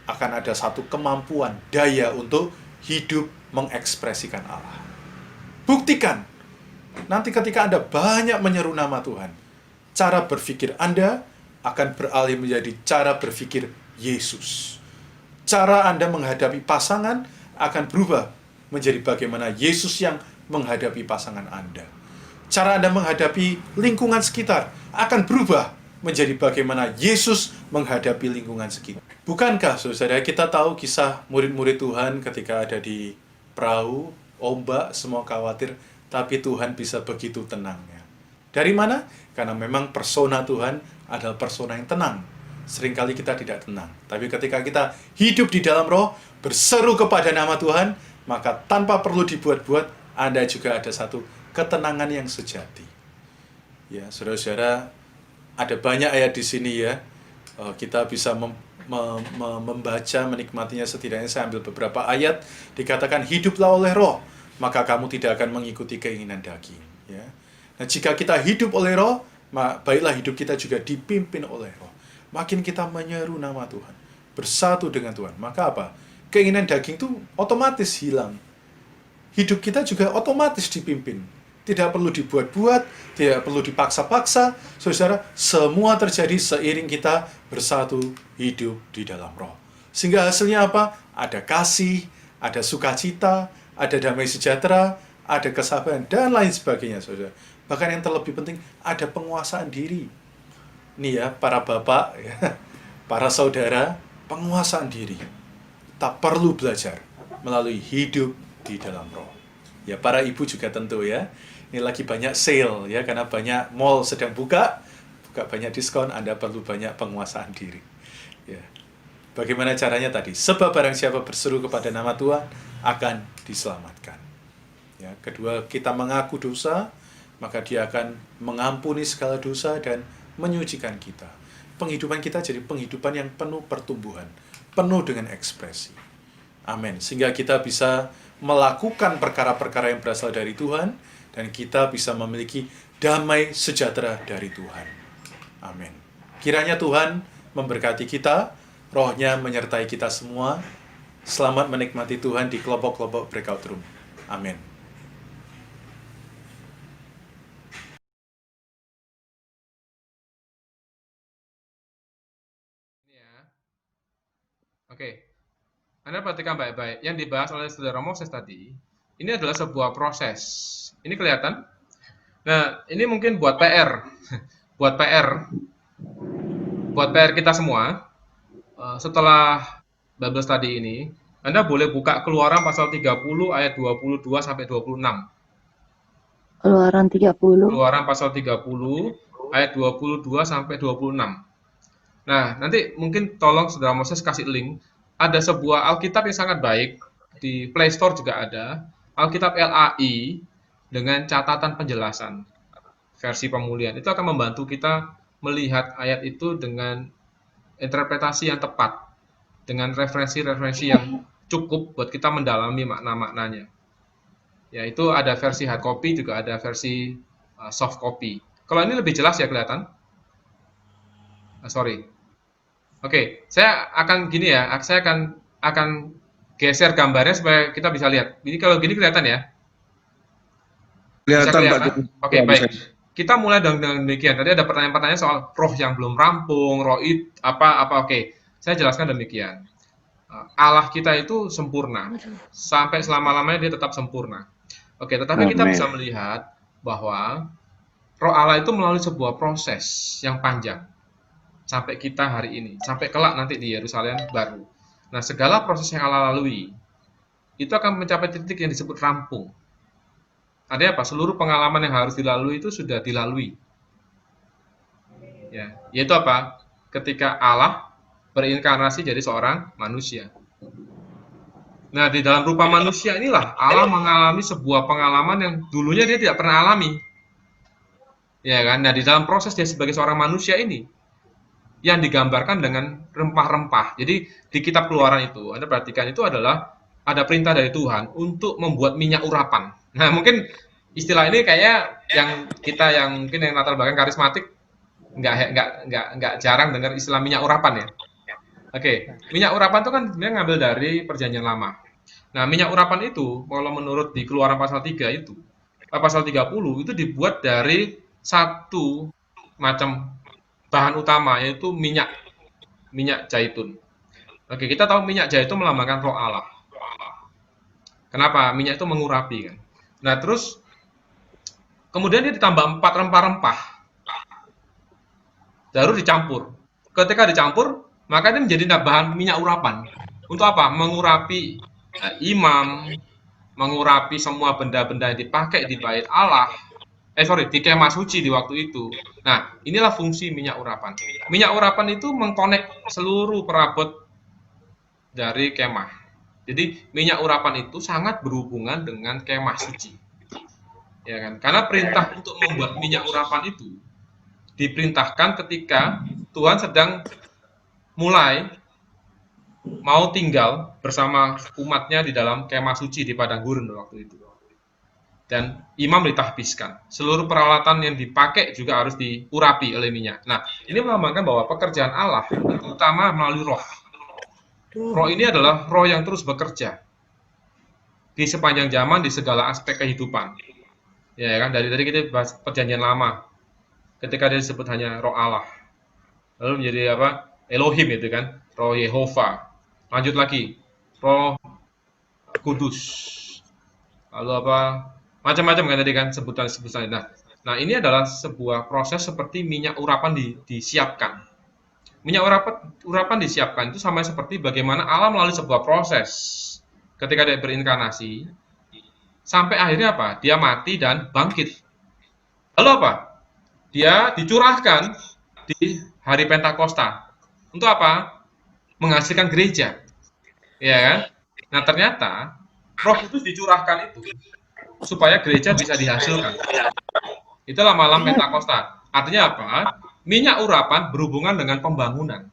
akan ada satu kemampuan, daya untuk hidup mengekspresikan Allah. Buktikan. Nanti ketika Anda banyak menyeru nama Tuhan, cara berpikir Anda akan beralih menjadi cara berpikir Yesus. Cara Anda menghadapi pasangan akan berubah menjadi bagaimana Yesus yang menghadapi pasangan Anda. Cara Anda menghadapi lingkungan sekitar akan berubah menjadi bagaimana Yesus menghadapi lingkungan sekitar. Bukankah, saudara, kita tahu kisah murid-murid Tuhan ketika ada di perahu, ombak, semua khawatir, tapi Tuhan bisa begitu tenangnya. Dari mana? Karena memang persona Tuhan adalah persona yang tenang. Seringkali kita tidak tenang. Tapi ketika kita hidup di dalam roh, berseru kepada nama Tuhan, maka tanpa perlu dibuat-buat, Anda juga ada satu ketenangan yang sejati. Ya, saudara-saudara, ada banyak ayat di sini ya. Kita bisa membaca, menikmatinya setidaknya. Saya ambil beberapa ayat. Dikatakan, hiduplah oleh roh, maka kamu tidak akan mengikuti keinginan daging. Ya. Nah, jika kita hidup oleh roh, baiklah hidup kita juga dipimpin oleh roh. Makin kita menyeru nama Tuhan, bersatu dengan Tuhan, maka apa? Keinginan daging itu otomatis hilang. Hidup kita juga otomatis dipimpin. Tidak perlu dibuat-buat, tidak perlu dipaksa-paksa. Saudara, semua terjadi seiring kita bersatu hidup di dalam roh. Sehingga hasilnya apa? Ada kasih, ada sukacita, ada damai sejahtera, ada kesabaran, dan lain sebagainya, saudara. Bahkan yang terlebih penting, ada penguasaan diri. Nih ya, para bapak, ya, para saudara, penguasaan diri. Tak perlu belajar melalui hidup di dalam roh. Ya, para ibu juga tentu ya. Ini lagi banyak sale ya, karena banyak mall sedang buka banyak diskon, Anda perlu banyak penguasaan diri. Ya. Bagaimana caranya tadi? Sebab barang siapa berseru kepada nama Tuhan akan diselamatkan. Ya, kedua, kita mengaku dosa, maka Dia akan mengampuni segala dosa dan menyucikan kita. Penghidupan kita jadi penghidupan yang penuh pertumbuhan, penuh dengan ekspresi. Amin. Sehingga kita bisa melakukan perkara-perkara yang berasal dari Tuhan, dan kita bisa memiliki damai sejahtera dari Tuhan. Amin. Kiranya Tuhan memberkati kita, rohnya menyertai kita semua. Selamat menikmati Tuhan di kelompok-kelompok breakout room. Amin. Oke, Anda perhatikan baik-baik. Yang dibahas oleh saudara Moses tadi, ini adalah sebuah proses. Ini kelihatan? Nah, ini mungkin buat PR. buat PR kita semua. Setelah Bible study ini, Anda boleh buka Keluaran pasal 30 ayat 22 sampai 26. Keluaran 30. Keluaran pasal 30 ayat 22 sampai 26. Nah, nanti mungkin tolong saudara Moses kasih link. Ada sebuah Alkitab yang sangat baik, di Play Store juga ada, Alkitab LAI dengan catatan penjelasan, versi pemulihan. Itu akan membantu kita melihat ayat itu dengan interpretasi yang tepat, dengan referensi-referensi yang cukup buat kita mendalami makna-maknanya. Ya, itu ada versi hard copy, juga ada versi soft copy. Kalau ini lebih jelas ya kelihatan? Sorry. Oke, saya akan gini ya, saya akan geser gambarnya supaya kita bisa lihat. Ini kalau gini kelihatan ya? Bisa kelihatan? Oke, baik. Kita mulai dengan demikian. Tadi ada pertanyaan-pertanyaan soal roh yang belum rampung, roh itu apa. Oke, saya jelaskan demikian. Allah kita itu sempurna. Sampai selama-lamanya dia tetap sempurna. Oke, tetapi kita bisa melihat bahwa roh Allah itu melalui sebuah proses yang panjang. Sampai kita hari ini, sampai kelak nanti di Yerusalem baru. Nah, segala proses yang Allah lalui, itu akan mencapai titik yang disebut rampung. Artinya apa? Seluruh pengalaman yang harus dilalui itu sudah dilalui. Ya, yaitu apa? ketika Allah berinkarnasi jadi seorang manusia. Nah, di dalam rupa manusia inilah Allah mengalami sebuah pengalaman yang dulunya dia tidak pernah alami. Ya kan? Nah, di dalam proses dia sebagai seorang manusia ini yang digambarkan dengan rempah-rempah. Jadi di kitab Keluaran itu, Anda perhatikan itu adalah ada perintah dari Tuhan untuk membuat minyak urapan. Nah, mungkin istilah ini kayak yang kita yang mungkin yang latar belakang karismatik nggak jarang dengar istilah minyak urapan ya. Oke, minyak urapan itu kan sebenarnya ngambil dari Perjanjian Lama. Nah, minyak urapan itu kalau menurut di Keluaran pasal 3 itu, pasal 30 itu dibuat dari satu macam bahan utama yaitu minyak zaitun. Oke, kita tahu minyak zaitun melambangkan roh Allah. Kenapa? Minyak itu mengurapi kan. Nah, terus kemudian dia ditambah 4 rempah-rempah. Baru dicampur. Ketika dicampur, maka ini menjadi bahan minyak urapan. Untuk apa? Mengurapi imam, mengurapi semua benda-benda yang dipakai di bait Allah. Di kemah suci di waktu itu. Nah, inilah fungsi minyak urapan. Minyak urapan itu mengkonek seluruh perabot dari kemah. Jadi, minyak urapan itu sangat berhubungan dengan kemah suci. Ya kan? Karena perintah untuk membuat minyak urapan itu diperintahkan ketika Tuhan sedang mulai mau tinggal bersama umatnya di dalam kemah suci di padang gurun waktu itu. Dan imam ditahbiskan. Seluruh peralatan yang dipakai juga harus diurapi oleh minyak. Nah, ini melambangkan bahwa pekerjaan Allah itu utama melalui roh. Roh ini adalah roh yang terus bekerja di sepanjang zaman di segala aspek kehidupan. Ya kan, dari tadi kita bahas Perjanjian Lama. Ketika dia disebut hanya roh Allah. Lalu menjadi apa? Elohim itu kan, roh Yehova. Lanjut lagi, roh Kudus. Lalu apa? Macam-macam kan tadi kan sebutan-sebutan. Nah, ini adalah sebuah proses seperti minyak urapan disiapkan. Minyak urapan disiapkan itu sama seperti bagaimana Allah melalui sebuah proses ketika dia berinkarnasi sampai akhirnya apa? Dia mati dan bangkit. Lalu apa? Dia dicurahkan di hari Pentakosta. Untuk apa? Menghasilkan gereja. Ya kan? Nah, ternyata Roh Kudus dicurahkan itu supaya gereja bisa dihasilkan. Itulah malam Pentakosta. Artinya apa? Minyak urapan berhubungan dengan pembangunan.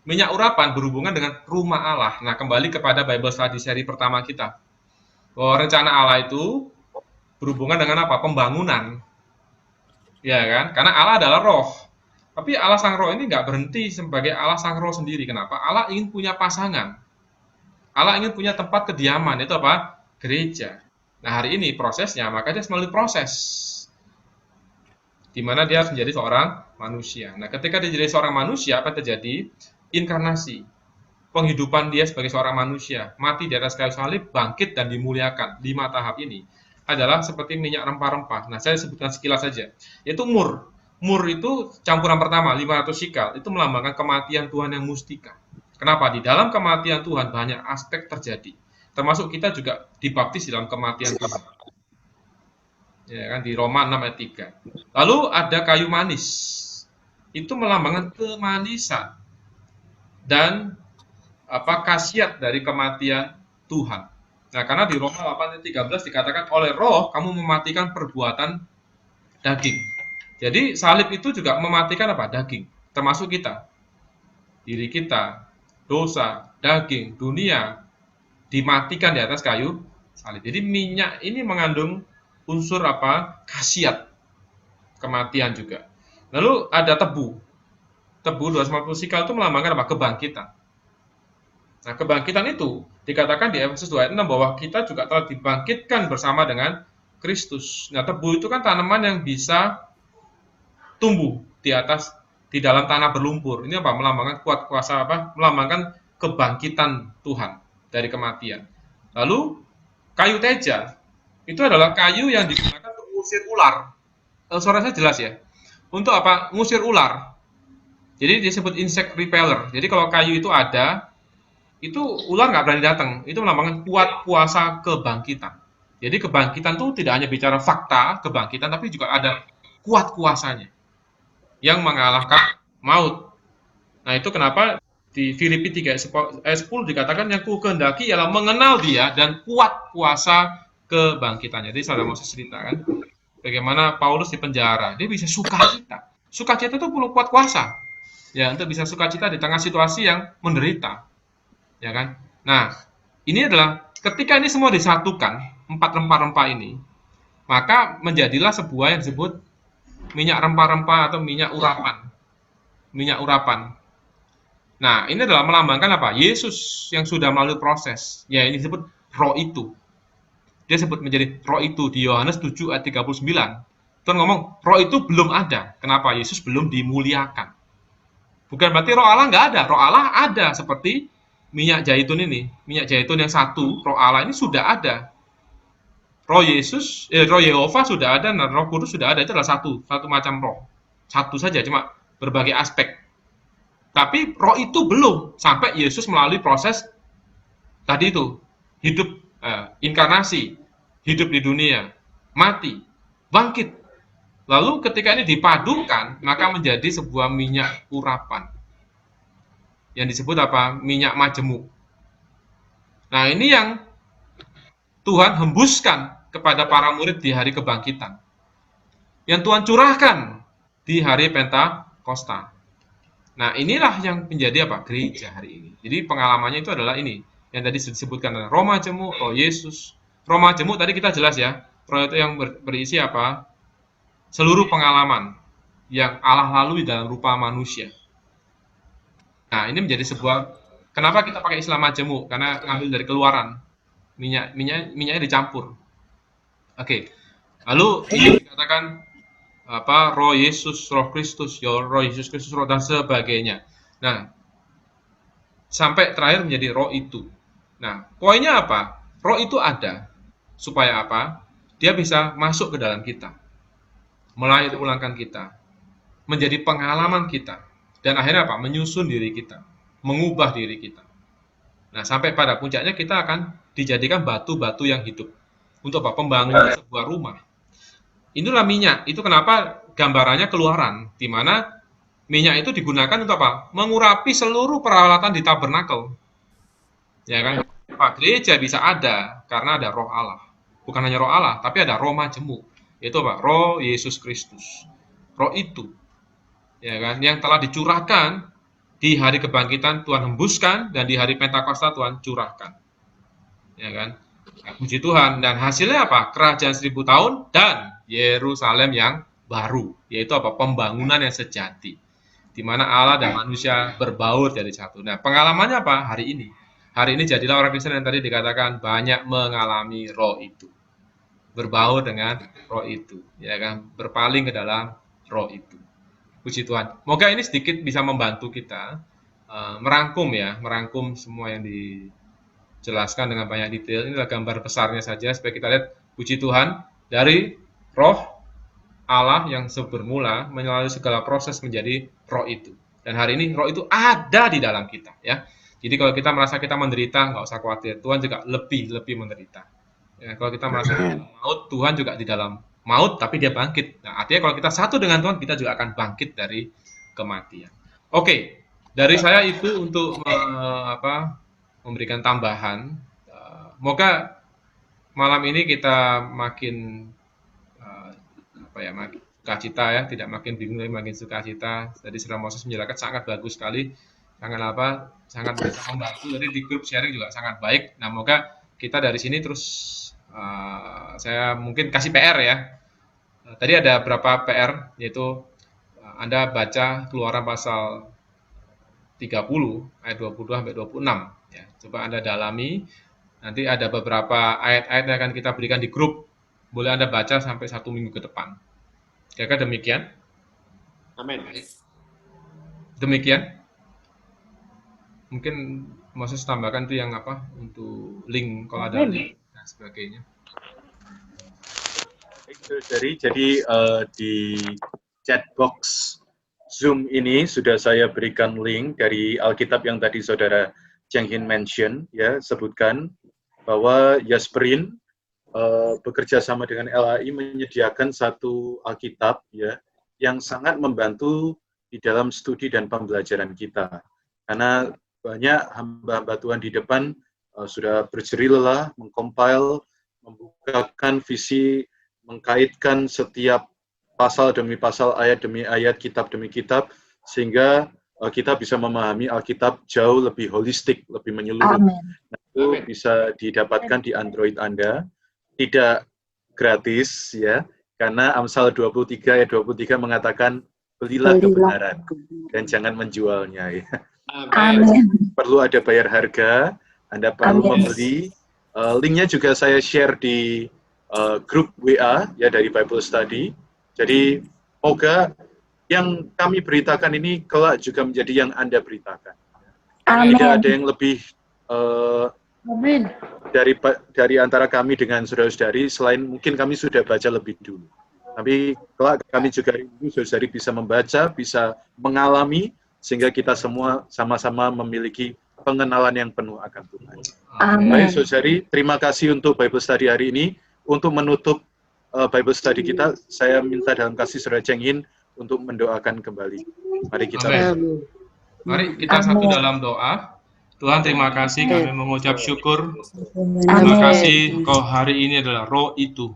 Minyak urapan berhubungan dengan rumah Allah. Nah, kembali kepada Bible Study seri pertama kita. Bahwa rencana Allah itu berhubungan dengan apa? Pembangunan. Ya kan? Karena Allah adalah roh. Tapi Allah Sang Roh ini nggak berhenti sebagai Allah Sang Roh sendiri. Kenapa? Allah ingin punya pasangan. Allah ingin punya tempat kediaman. Itu apa? Gereja. Nah, hari ini prosesnya, maka dia melalui proses. Di mana dia harus menjadi seorang manusia. Nah, ketika dia jadi seorang manusia, apa yang terjadi? Inkarnasi. Penghidupan dia sebagai seorang manusia. Mati di atas kayu salib, bangkit dan dimuliakan. 5 tahap ini adalah seperti minyak rempah-rempah. Nah, saya sebutkan sekilas saja. Yaitu mur. Mur itu campuran pertama, 500 sikal. Itu melambangkan kematian Tuhan yang mustika. Kenapa? Di dalam kematian Tuhan banyak aspek terjadi. Termasuk kita juga dibaptis dalam kematian Tuhan. Ya kan, di Roma 6 ayat 3. Lalu ada kayu manis. Itu melambangkan kemanisan dan khasiat dari kematian Tuhan. Nah, karena di Roma 8 ayat 13 dikatakan oleh roh kamu mematikan perbuatan daging. Jadi salib itu juga mematikan apa? Daging, termasuk kita. Diri kita, dosa, daging, dunia dimatikan di atas kayu salib. Jadi minyak ini mengandung unsur apa? Khasiat kematian juga. Lalu ada tebu. Tebu 250 sikal itu melambangkan apa? Kebangkitan. Nah, kebangkitan itu dikatakan di Efesus 2 ayat 6 bahwa kita juga telah dibangkitkan bersama dengan Kristus. Nah, tebu itu kan tanaman yang bisa tumbuh di dalam tanah berlumpur. Ini apa? Melambangkan kuat kuasa apa? Melambangkan kebangkitan Tuhan dari kematian. Lalu kayu teja itu adalah kayu yang digunakan untuk mengusir ular. Suara saya jelas ya? Untuk apa? Mengusir ular. Jadi disebut insect repeller. Jadi kalau kayu itu ada, itu ular nggak berani datang. Itu melambangkan kuat kuasa kebangkitan. Jadi kebangkitan itu tidak hanya bicara fakta kebangkitan, tapi juga ada kuat kuasanya yang mengalahkan maut. Nah, itu kenapa di Filipi 3 ayat 10 dikatakan yang ku kehendaki ialah mengenal dia dan kuat kuasa kebangkitannya. Jadi saudara Moses cerita kan, bagaimana Paulus di penjara, dia bisa sukacita. Sukacita itu perlu kuat kuasa, ya, untuk bisa sukacita di tengah situasi yang menderita, ya kan. Nah, ini adalah ketika ini semua disatukan, 4 rempah-rempah ini, maka menjadilah sebuah yang disebut minyak rempah-rempah atau minyak urapan. Minyak urapan. Nah, ini adalah melambangkan apa? Yesus yang sudah melalui proses. Ya, ini disebut roh itu. Dia sebut menjadi roh itu di Yohanes 7 ayat 39. Tuhan ngomong, roh itu belum ada. Kenapa? Yesus belum dimuliakan. Bukan berarti roh Allah nggak ada. Roh Allah ada seperti minyak zaitun ini. Minyak zaitun yang satu, roh Allah ini sudah ada. Roh Yehova sudah ada, dan roh kudus sudah ada. Itu adalah satu macam roh. Satu saja, cuma berbagai aspek. Tapi roh itu belum sampai Yesus melalui proses tadi itu, hidup, inkarnasi, hidup di dunia, mati, bangkit. Lalu ketika ini dipadukan, maka menjadi sebuah minyak urapan. Yang disebut apa? Minyak majemuk. Nah, ini yang Tuhan hembuskan kepada para murid di hari kebangkitan. Yang Tuhan curahkan di hari Pentakosta. Nah, inilah yang menjadi apa? Gereja hari ini. Jadi pengalamannya itu adalah ini. Yang tadi disebutkan roh majemuk, roh Yesus. Roh majemuk tadi kita jelas ya. Roh itu yang berisi apa? Seluruh pengalaman yang Allah lalui dalam rupa manusia. Nah, ini menjadi sebuah, kenapa kita pakai istilah majemuk? Karena ngambil dari Keluaran. Minyaknya dicampur. Oke. Lalu dikatakan apa, roh Yesus, roh Kristus, roh Yesus Kristus, roh dan sebagainya. Nah, sampai terakhir menjadi roh itu. Nah, poinnya apa? Roh itu ada supaya apa? Dia bisa masuk ke dalam kita, melahir ulangkan kita, menjadi pengalaman kita, dan akhirnya apa? Menyusun diri kita, mengubah diri kita. Nah, sampai pada puncaknya kita akan dijadikan batu-batu yang hidup untuk apa? Pembangunan sebuah rumah. Inilah minyak. Itu kenapa gambarannya Keluaran, di mana minyak itu digunakan untuk apa? Mengurapi seluruh peralatan di tabernakel. Ya kan? Pak, gereja bisa ada karena ada roh Allah. Bukan hanya roh Allah, tapi ada roh majemuk. Yaitu apa? Roh Yesus Kristus. Roh itu. Ya kan? Yang telah dicurahkan di hari kebangkitan Tuhan hembuskan, dan di hari Pentakosta Tuhan curahkan. Ya kan? Nah, puji Tuhan. Dan hasilnya apa? Kerajaan 1000 tahun dan Yerusalem yang baru, yaitu apa? Pembangunan yang sejati, di mana Allah dan manusia berbaur jadi satu. Nah, pengalamannya apa? Hari ini. Hari ini jadilah orang Kristen yang tadi dikatakan banyak mengalami roh itu. Berbaur dengan roh itu, ya kan? Berpaling ke dalam roh itu. Puji Tuhan. Moga ini sedikit bisa membantu kita merangkum semua yang dijelaskan dengan banyak detail. Inilah gambar besarnya saja supaya kita lihat, puji Tuhan, dari roh Allah yang bermula melalui segala proses menjadi roh itu. Dan hari ini roh itu ada di dalam kita, ya. Jadi kalau kita merasa kita menderita, nggak usah khawatir. Tuhan juga lebih menderita. Ya, kalau kita merasa maut, Tuhan juga di dalam maut, tapi dia bangkit. Nah, artinya kalau kita satu dengan Tuhan, kita juga akan bangkit dari kematian. Oke, dari saya itu untuk memberikan tambahan. Moga malam ini kita makin makin sukacita, ya, tidak makin bingung tapi makin sukacita. Tadi Saudara Moses menjelaskan sangat bagus sekali, sangat bisa membantu. Jadi di grup sharing juga sangat baik. Nah, moga kita dari sini terus, saya mungkin kasih PR ya. Tadi ada berapa PR, yaitu Anda baca Keluaran pasal 30 ayat 22 sampai 26, ya. Coba Anda dalami. Nanti ada beberapa ayat-ayat yang akan kita berikan di grup. Boleh Anda baca sampai 1 minggu ke depan. Kira-kira demikian. Amin. Demikian. Mungkin Moses tambahkan itu yang apa, untuk link kalau ada link dan sebagainya. Jadi di chat box Zoom ini sudah saya berikan link dari Alkitab yang tadi Saudara Cheng Hin mention, ya, sebutkan bahwa Yasmerin bekerja sama dengan LHI menyediakan satu Alkitab, ya, yang sangat membantu di dalam studi dan pembelajaran kita. Karena banyak hamba-hamba Tuhan di depan sudah berjerih lelah, mengcompile, membukakan visi, mengkaitkan setiap pasal demi pasal, ayat demi ayat, kitab demi kitab, sehingga kita bisa memahami Alkitab jauh lebih holistik, lebih menyeluruh. Nah, itu bisa didapatkan di Android Anda, tidak gratis ya, karena Amsal 23 ayat 23 mengatakan belilah kebenaran dan jangan menjualnya ya. Amin. Perlu ada bayar harga, Anda perlu membeli. Linknya juga saya share di grup WA ya dari Bible Study. Jadi semoga yang kami beritakan ini kelak juga menjadi yang Anda beritakan. Amin. Tidak ada yang lebih dari antara kami dengan saudara-saudari, selain mungkin kami sudah baca lebih dulu. Tapi kelak kami juga rindu saudara-saudari bisa membaca, bisa mengalami, sehingga kita semua sama-sama memiliki pengenalan yang penuh akan Tuhan. Baik saudari, terima kasih untuk Bible Study hari ini. Untuk menutup Bible Study kita, saya minta dalam kasih saudara Cheng Yin untuk mendoakan kembali. Mari kita Mari kita satu dalam doa. Tuhan, terima kasih, kami mengucap syukur. Terima kasih Kau hari ini adalah roh itu.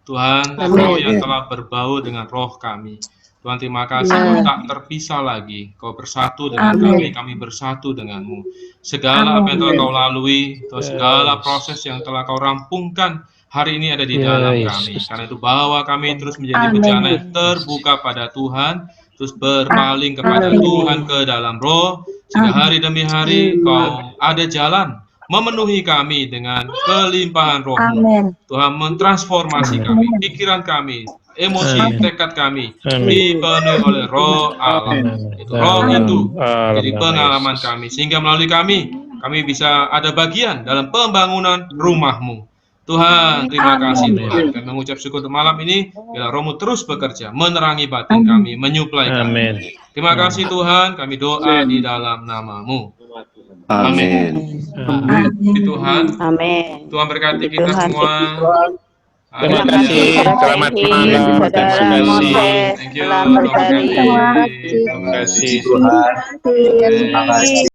Tuhan, roh yang telah berbau dengan roh kami. Tuhan, terima kasih Kau tak terpisah lagi. Kau bersatu dengan kami bersatu denganmu. Segala apa yang telah Kau lalui, Tuhan, segala proses yang telah Kau rampungkan hari ini ada di dalam kami. Karena itu bawa kami terus menjadi bejana yang terbuka pada Tuhan, terus berpaling kepada Tuhan ke dalam roh, sehingga hari demi hari Kau ada jalan memenuhi kami dengan kelimpahan roh-Mu. Tuhan, mentransformasi kami, pikiran kami, emosi, tekad kami dipenuhi oleh roh Allah. Itu roh itu jadi pengalaman kami, sehingga melalui kami bisa ada bagian dalam pembangunan rumah-Mu. Tuhan, terima kasih Tuhan. Kami mengucap syukur untuk malam ini, bila Roh-Mu terus bekerja, menerangi batin kami, menyuplai kami. Terima kasih Tuhan, kami doa di dalam nama-Mu. Amin. Tuhan, Tuhan berkati kita semua. Terima kasih, selamat malam. Terima kasih. Thank you. Terima kasih. Terima kasih.